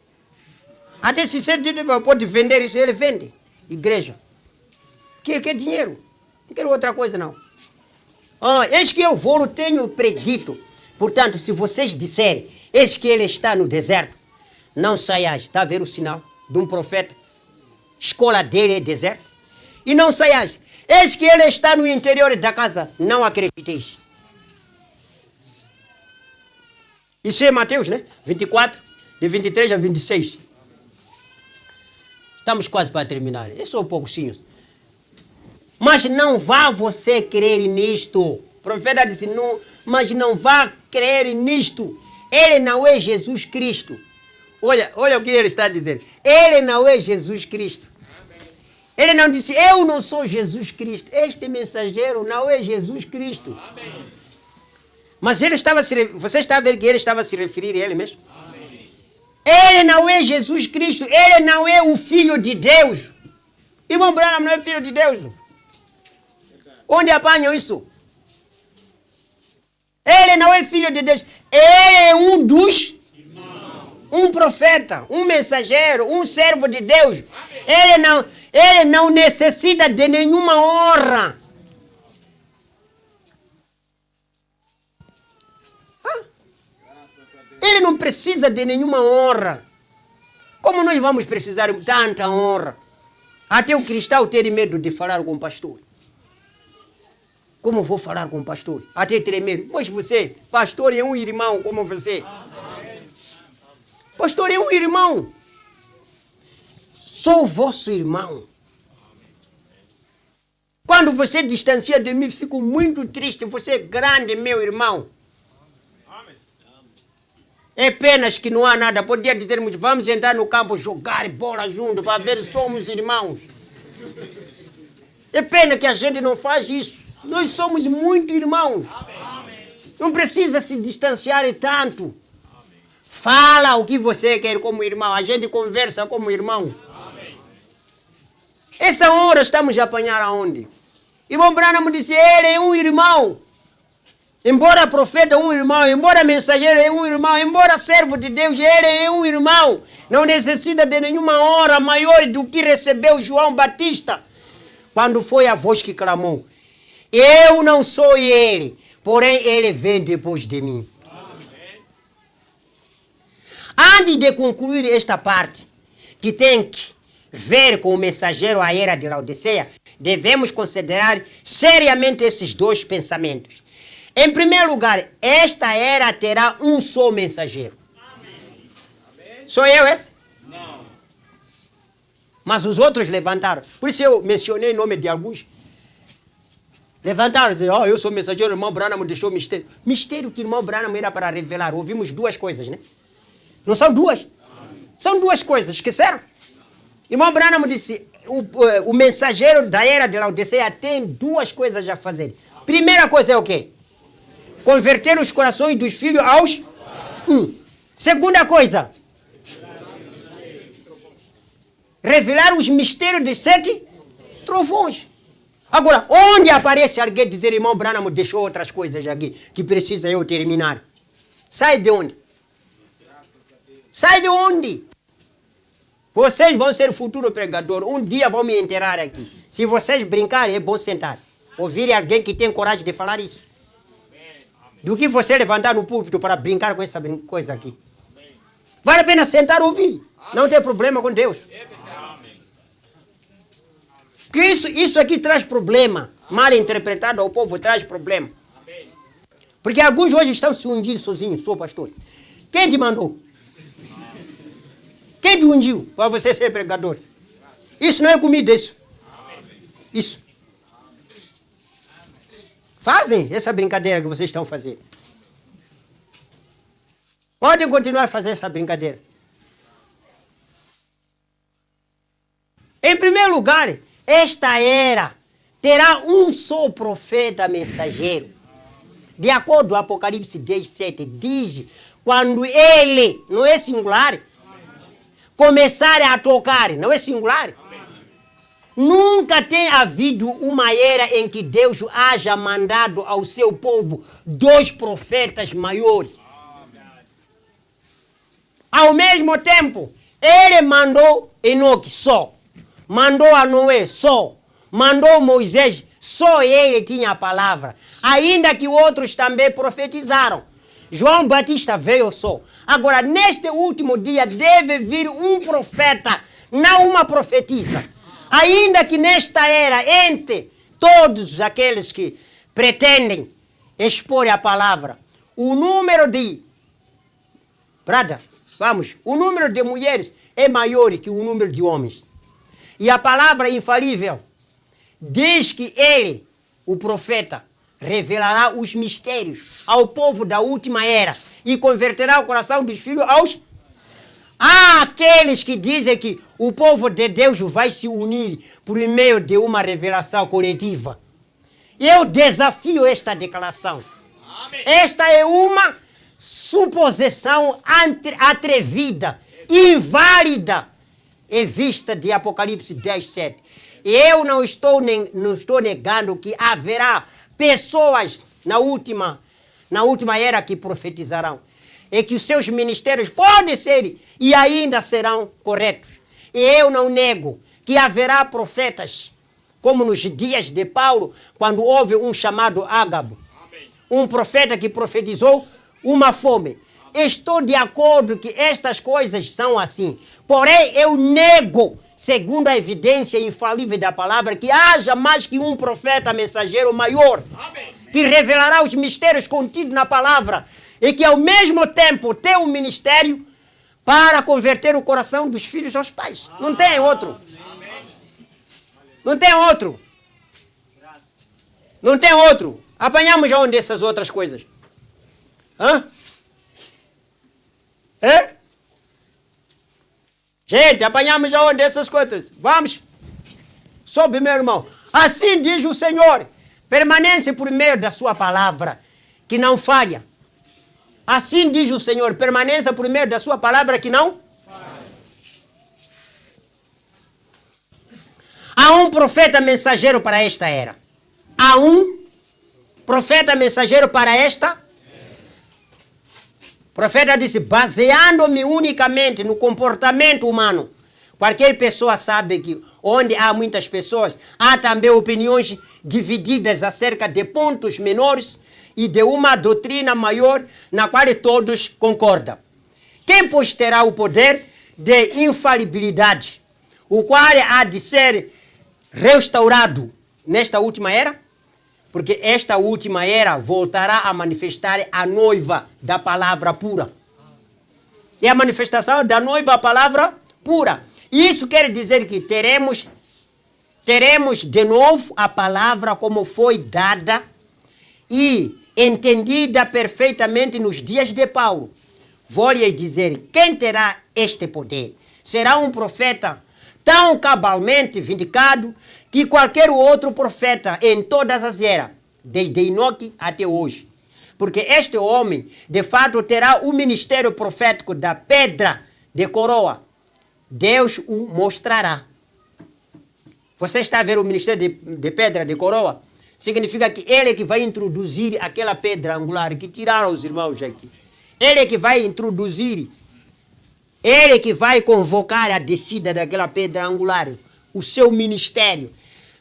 Até se você pode vender isso, ele vende. Igreja. Quer dinheiro. Não quero outra coisa, não. Eis que eu vou, tenho predito. Portanto, se vocês disserem, eis que ele está no deserto, não saiais. Está a ver o sinal de um profeta? Escola dele é deserto. E não saiais. Eis que ele está no interior da casa. Não acrediteis. Isso é Mateus, né? 24, de 23 a 26. Estamos quase para terminar. É só um pouquinho. Mas não vá você crer nisto. O profeta disse, não, mas não vá crer nisto. Ele não é Jesus Cristo. Olha o que ele está dizendo. Ele não é Jesus Cristo. Ele não disse, eu não sou Jesus Cristo. Este mensageiro não é Jesus Cristo. Amém. Mas ele estava você está a ver que ele estava a se referir a ele mesmo? Amém. Ele não é Jesus Cristo. Ele não é o Filho de Deus. Irmão Branham não é Filho de Deus. Onde apanham isso? Ele não é Filho de Deus. Ele é um dos... Um profeta, um mensageiro, um servo de Deus. Ele não necessita de nenhuma honra. Ele não precisa de nenhuma honra. Como nós vamos precisar de tanta honra? Até o cristão ter medo de falar com o pastor. Como vou falar com o pastor? Até tremer. Mas você, pastor é um irmão como você. Pastor é um irmão. Sou vosso irmão. Quando você distancia de mim, fico muito triste. Você é grande, meu irmão. É apenas que não há nada. Podia dizermos, vamos entrar no campo, jogar bola junto, para ver se somos irmãos. É pena que a gente não faz isso. Nós somos muito irmãos. Não precisa se distanciar tanto. Fala o que você quer como irmão. A gente conversa como irmão. Amém. Essa hora estamos a apanhar aonde? Irmão Branham disse, ele é um irmão. Embora profeta é um irmão, embora mensageiro é um irmão, embora servo de Deus, ele é um irmão. Não necessita de nenhuma hora maior do que recebeu João Batista. Quando foi a voz que clamou: eu não sou ele, porém ele vem depois de mim. Antes de concluir esta parte, que tem que ver com o mensageiro à era de Laodiceia, devemos considerar seriamente esses dois pensamentos. Em primeiro lugar, esta era terá um só mensageiro. Amém. Sou eu esse? Não. Mas os outros levantaram. Por isso eu mencionei o nome de alguns. Levantaram e disseram: eu sou mensageiro, o irmão Branham deixou mistério. Mistério que o irmão Branham era para revelar. Ouvimos duas coisas, né? Não são duas? Amém. São duas coisas, esqueceram? Irmão Branham disse: o mensageiro da era de Laodiceia tem duas coisas a fazer. Primeira coisa é o quê? Converter os corações dos filhos aos... Segunda coisa, revelar os mistérios de 7 trovões. Agora, onde aparece alguém dizer: irmão Branham deixou outras coisas aqui que precisa eu terminar? Sai de onde? Sai de onde? Vocês vão ser futuro pregador. Um dia vão me enterrar aqui. Se vocês brincarem, é bom sentar. Ouvirem alguém que tem coragem de falar isso. Do que você levantar no púlpito para brincar com essa coisa aqui. Vale a pena sentar e ouvir. Não tem problema com Deus. Porque isso aqui traz problema. Mal interpretado ao povo traz problema. Porque alguns hoje estão se ungindo sozinhos. Sou pastor. Quem te mandou? Quem te ungiu para você ser pregador? Isso não é comida, isso. Isso. Fazem essa brincadeira que vocês estão fazendo. Podem continuar a fazer essa brincadeira. Em primeiro lugar, esta era terá um só profeta mensageiro. De acordo com Apocalipse 10:7, diz: quando ele, não é singular, começar a tocar, não é singular. Nunca tem havido uma era em que Deus haja mandado ao seu povo 2 profetas maiores. Ao mesmo tempo, ele mandou Enoque só, mandou a Noé só, mandou Moisés, só ele tinha a palavra. Ainda que outros também profetizaram. João Batista veio só. Agora, neste último dia, deve vir um profeta, não uma profetisa. Ainda que nesta era, entre todos aqueles que pretendem expor a palavra, o número de... o número de mulheres é maior que o número de homens. E a palavra infalível diz que ele, o profeta, revelará os mistérios ao povo da última era e converterá o coração dos filhos aos... Há aqueles que dizem que o povo de Deus vai se unir por meio de uma revelação coletiva. Eu desafio esta declaração. Amém. Esta é uma suposição atrevida, inválida, em vista de Apocalipse 10:7. Eu não estou negando que haverá pessoas na última era que profetizarão. E que os seus ministérios podem ser e ainda serão corretos. E eu não nego que haverá profetas, como nos dias de Paulo, quando houve um chamado Ágabo. Um profeta que profetizou uma fome. Estou de acordo que estas coisas são assim. Porém, eu nego, segundo a evidência infalível da palavra, que haja mais que um profeta mensageiro maior, que revelará os mistérios contidos na palavra, e que ao mesmo tempo tem um ministério para converter o coração dos filhos aos pais. Não tem outro. Não tem outro. Não tem outro. Apanhamos aonde essas outras coisas? Hã? É? Gente, apanhamos aonde essas coisas? Vamos. Sobe, meu irmão. Assim diz o Senhor: permanece por meio da sua palavra, que não falha. Assim diz o Senhor: permaneça por meio da sua palavra que não falha. Há um profeta mensageiro para esta era. Há um Profeta mensageiro para esta. O profeta disse, baseando-me unicamente no comportamento humano. Qualquer pessoa sabe que onde há muitas pessoas, há também opiniões divididas acerca de pontos menores e de uma doutrina maior na qual todos concordam. Quem pois terá o poder de infalibilidade, o qual há de ser restaurado nesta última era? Porque esta última era voltará a manifestar a noiva da palavra pura. É a manifestação da noiva, a palavra pura. Isso quer dizer que teremos de novo a palavra como foi dada e entendida perfeitamente nos dias de Paulo. Vou lhe dizer, quem terá este poder? Será um profeta tão cabalmente vindicado que qualquer outro profeta em todas as eras, desde Enoque até hoje. Porque este homem, de fato, terá o ministério profético da pedra de coroa. Deus o mostrará. Você está a ver o ministério de pedra de coroa? Significa que ele é que vai introduzir aquela pedra angular que tiraram os irmãos aqui. Ele é que vai introduzir, ele é que vai convocar a descida daquela pedra angular, o seu ministério.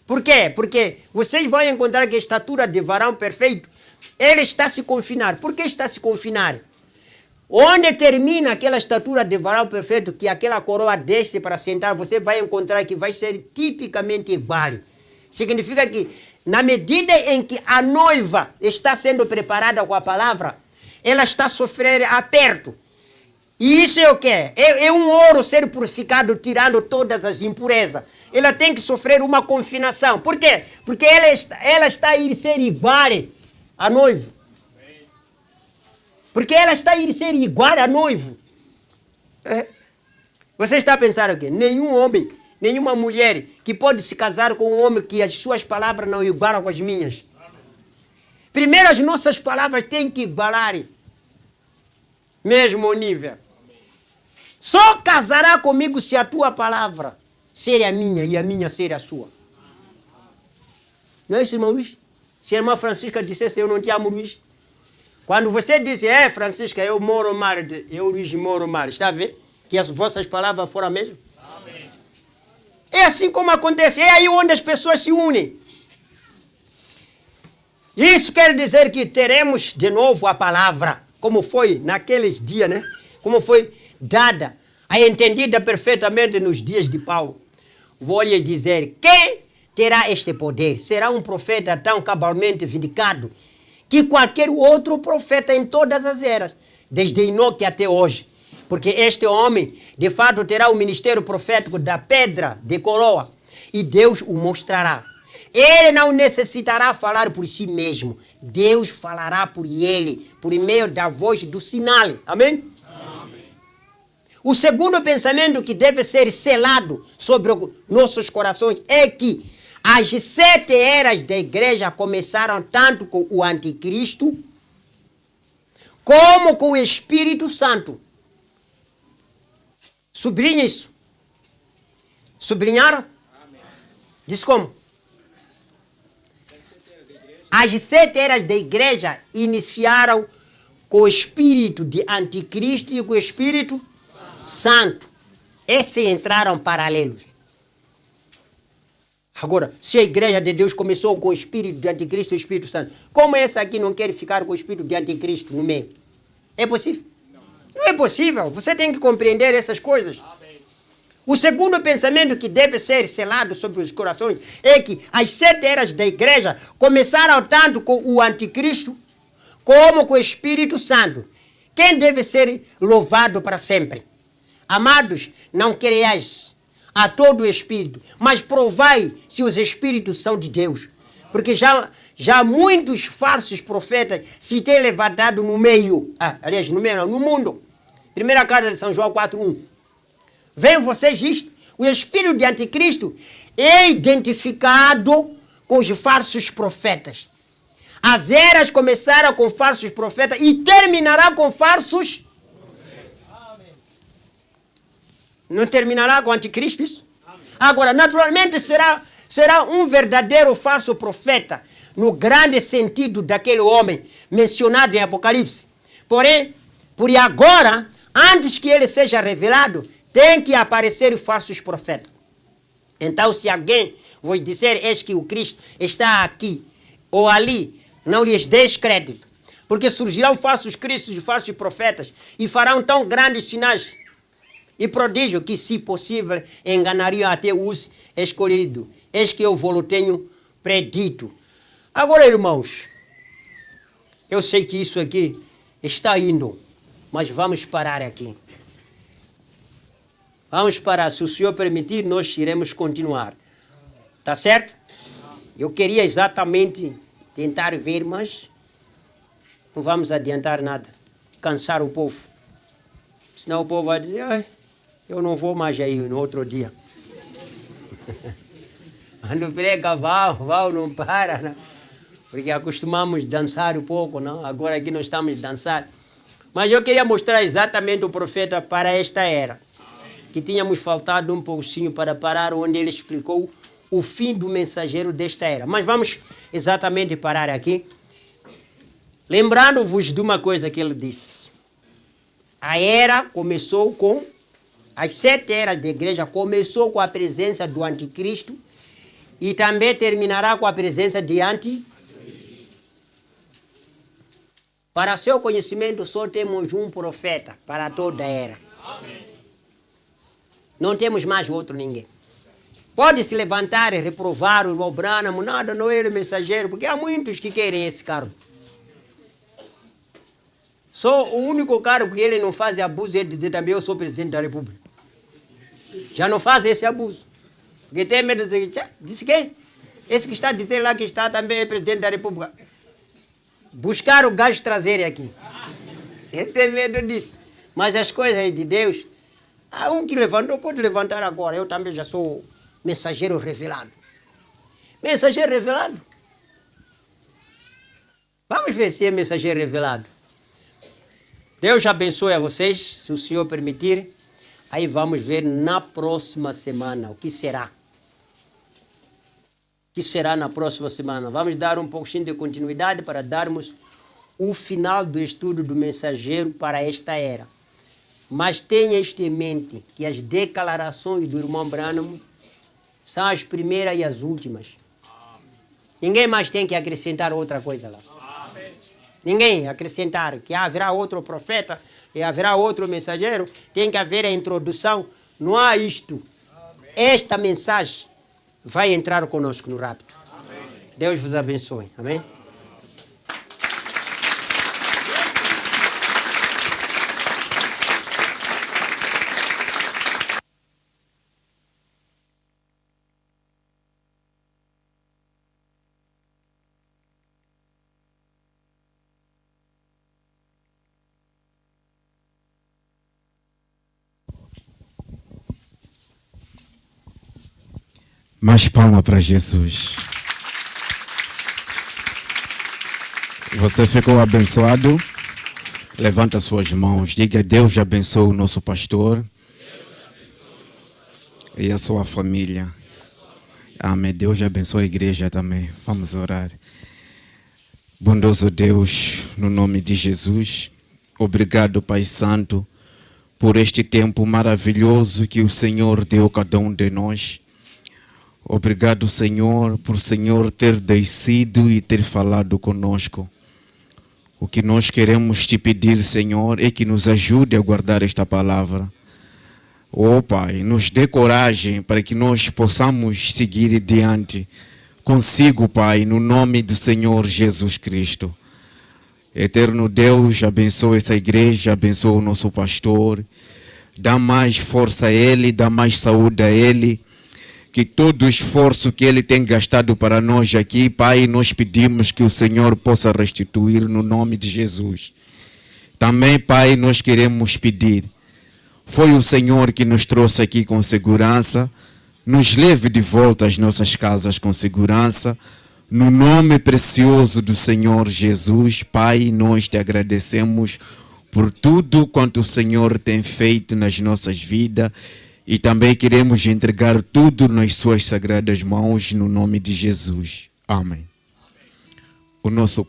Por quê? Porque vocês vão encontrar que a estatura de varão perfeito, ele está a se confinar. Por que está a se confinar? Onde termina aquela estatura de varão perfeito, que aquela coroa desce para sentar, você vai encontrar que vai ser tipicamente igual. Significa que, na medida em que a noiva está sendo preparada com a palavra, ela está a sofrer aperto. E isso é o quê? É um ouro ser purificado, tirando todas as impurezas. Ela tem que sofrer uma confinação. Por quê? Porque ela está a ir ser igual a noivo. Porque ela está a ir ser igual a noivo. Você está a pensar o quê? Nenhum homem, nenhuma mulher que pode se casar com um homem que as suas palavras não igualam com as minhas. Primeiro as nossas palavras têm que igualar mesmo nível. Só casará comigo se a tua palavra ser a minha e a minha ser a sua. Não é isso, irmão Luiz? Se a irmã Francisca dissesse, eu não te amo, Luiz. Quando você disse, Francisca, eu moro mal, eu, Luiz, moro mal. Está a ver que as vossas palavras foram a mesma? Amém. É assim como acontece. É aí onde as pessoas se unem. Isso quer dizer que teremos de novo a palavra, como foi naqueles dias, né? Como foi dada, a entendida perfeitamente nos dias de Paulo. Vou lhe dizer, quem terá este poder? Será um profeta tão cabalmente vindicado que qualquer outro profeta em todas as eras, desde Enoque até hoje. Porque este homem, de fato, terá o ministério profético da pedra de coroa, e Deus o mostrará. Ele não necessitará falar por si mesmo. Deus falará por ele, por meio da voz do sinal. Amém? Amém. O segundo pensamento que deve ser selado sobre nossos corações é que as 7 eras da igreja começaram tanto com o anticristo como com o Espírito Santo. Sublinha isso. Sublinharam? Amém. Diz como? As 7 eras da igreja iniciaram com o espírito de anticristo e com o Espírito Santo. Esses entraram paralelos. Agora, se a igreja de Deus começou com o espírito de anticristo e o Espírito Santo, como essa aqui não quer ficar com o espírito de anticristo no meio? É possível? Não é possível. Você tem que compreender essas coisas. O segundo pensamento que deve ser selado sobre os corações é que as 7 eras da igreja começaram tanto com o anticristo como com o Espírito Santo. Quem deve ser louvado para sempre? Amados, não creiais a todo o Espírito, mas provai se os Espíritos são de Deus. Porque já muitos falsos profetas se têm levantado no meio, no mundo. Primeira carta de São João 4:1. Veem vocês isto? O espírito de anticristo é identificado com os falsos profetas. As eras começaram com falsos profetas e terminará com falsos profetas. Não terminará com o anticristo isso? Amém. Agora, naturalmente será um verdadeiro falso profeta no grande sentido daquele homem mencionado em Apocalipse. Porém, por agora, antes que ele seja revelado, tem que aparecer falsos profetas. Então, se alguém vos disser, eis que o Cristo está aqui ou ali, não lhes deis crédito. Porque surgirão falsos cristos e falsos profetas e farão tão grandes sinais e prodígios que, se possível, enganariam até os escolhidos. Eis que eu vou tenho predito. Agora, irmãos, eu sei que isso aqui está indo, mas vamos parar aqui. Vamos parar. Se o Senhor permitir, nós iremos continuar. Tá certo? Eu queria exatamente tentar ver, mas não vamos adiantar nada. Cansar o povo. Senão o povo vai dizer, ai, eu não vou mais aí no outro dia. Quando prega, vai, não para. Não? Porque acostumamos a dançar um pouco, não? Agora aqui nós estamos a dançar. Mas eu queria mostrar exatamente o profeta para esta era. Que tínhamos faltado um pouquinho para parar, onde ele explicou o fim do mensageiro desta era. Mas vamos exatamente parar aqui. Lembrando-vos de uma coisa que ele disse. A era começou com... As 7 eras da igreja começou com a presença do anticristo e também terminará com a presença de Para seu conhecimento, só temos um profeta para toda a era. Não temos mais outro ninguém. Pode se levantar e reprovar o irmão Branham, nada, não é mensageiro, porque há muitos que querem esse cargo. Só o único cargo que ele não faz abuso é dizer também, eu sou presidente da República. Já não faz esse abuso. Porque tem medo de dizer, disse quem? Esse que está dizendo lá que está também é presidente da República. Buscar o gajo trazer aqui. Ele tem medo disso. Mas as coisas de Deus, há um que levantou, pode levantar agora. Eu também já sou mensageiro revelado. Mensageiro revelado? Vamos ver se é mensageiro revelado. Deus abençoe a vocês, se o Senhor permitir. Aí vamos ver na próxima semana o que será. O que será na próxima semana. Vamos dar um pouquinho de continuidade para darmos o final do estudo do mensageiro para esta era. Mas tenha isto em mente, que as declarações do irmão Branham são as primeiras e as últimas. Ninguém mais tem que acrescentar outra coisa lá. Ninguém acrescentar que haverá outro profeta e haverá outro mensageiro. Tem que haver a introdução. Não há isto. Esta mensagem vai entrar conosco no rapto. Deus vos abençoe. Amém? Mais palma para Jesus. Você ficou abençoado? Levanta suas mãos. Diga, Deus abençoe o nosso pastor e a sua família. Amém. Deus abençoe a igreja também. Vamos orar. Bondoso Deus, no nome de Jesus, obrigado, Pai Santo, por este tempo maravilhoso que o Senhor deu a cada um de nós. Obrigado, Senhor, por o Senhor ter descido e ter falado conosco. O que nós queremos te pedir, Senhor, é que nos ajude a guardar esta palavra. Oh, Pai, nos dê coragem para que nós possamos seguir adiante consigo, Pai, no nome do Senhor Jesus Cristo. Eterno Deus, abençoa essa igreja, abençoa o nosso pastor. Dá mais força a ele, dá mais saúde a ele. Que todo o esforço que ele tem gastado para nós aqui, Pai, nós pedimos que o Senhor possa restituir no nome de Jesus. Também, Pai, nós queremos pedir. Foi o Senhor que nos trouxe aqui com segurança. Nos leve de volta às nossas casas com segurança. No nome precioso do Senhor Jesus, Pai, nós te agradecemos por tudo quanto o Senhor tem feito nas nossas vidas. E também queremos entregar tudo nas suas sagradas mãos, no nome de Jesus. Amém. o nosso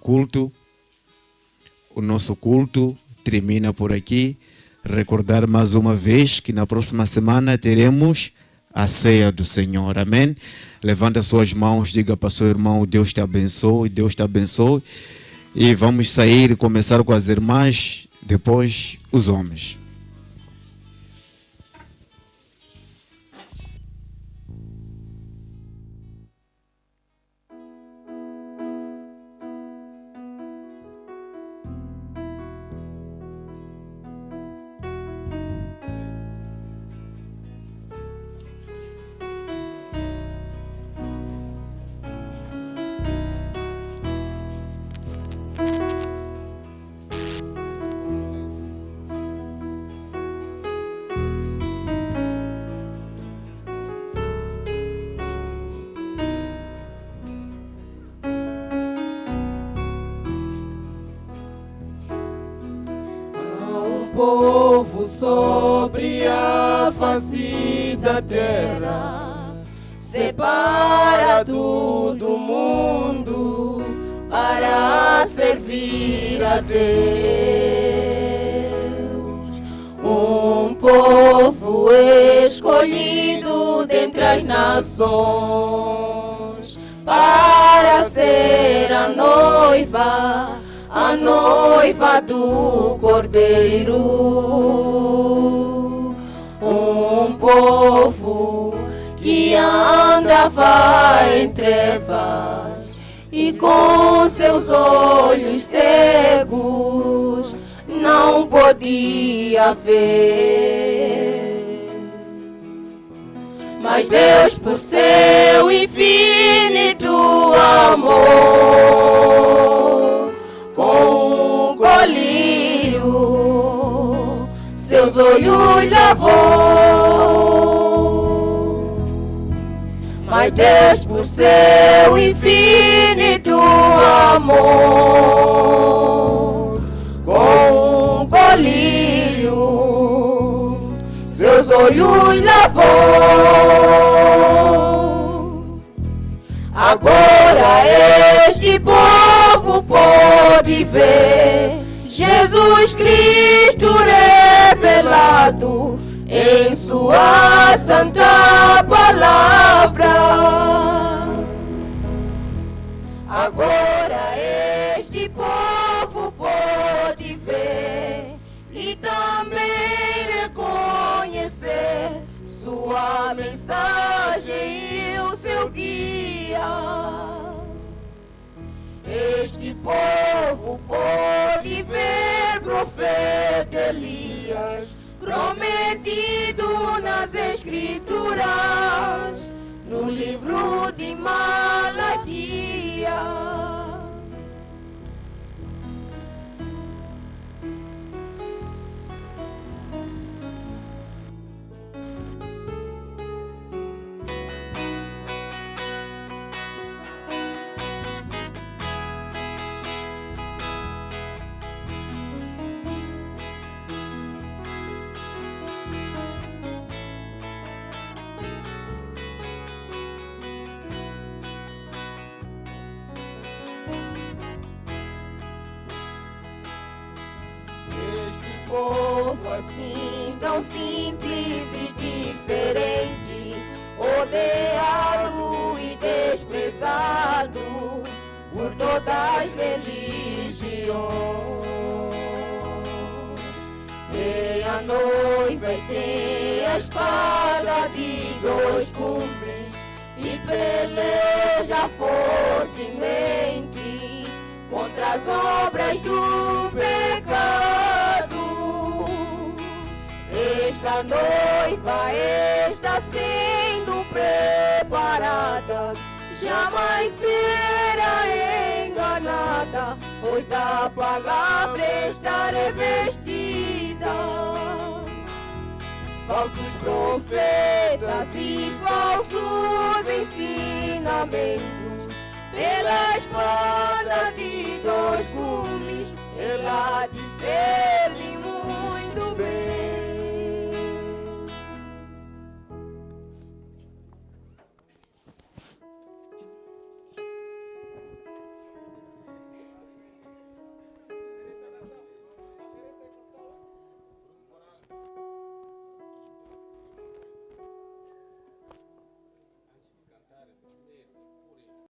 culto termina por aqui. Recordar mais uma vez que na próxima semana teremos a ceia do Senhor, amém? Levanta suas mãos, diga para seu irmão, Deus te abençoe, Deus te abençoe. E vamos sair e começar com as irmãs, depois os homens. Povo sobre a face da terra, separado do mundo para servir a Deus. Um povo escolhido dentre as nações para ser a noiva do Cordeiro. Um povo que andava em trevas e com seus olhos cegos não podia ver. Mas Deus, por seu infinito amor, com um colírio seus olhos lavou. Mas Deus, por seu infinito amor, com um colírio seus olhos lavou. Agora este povo pode ver Jesus Cristo revelado em sua santa palavra. Agora este povo pode ver e também reconhecer sua mensagem e o seu guia. Este povo pode ver profeta Elias prometido nas Escrituras, no livro de Malaquias. Povo assim tão simples e diferente, odiado e desprezado por todas as religiões. E a noiva tem a espada de dois gumes e peleja fortemente contra as obras do pecado. Essa noiva está sendo preparada, jamais será enganada, pois da palavra está revestida. Falsos profetas e falsos ensinamentos, pela espada de dois gumes, ela disser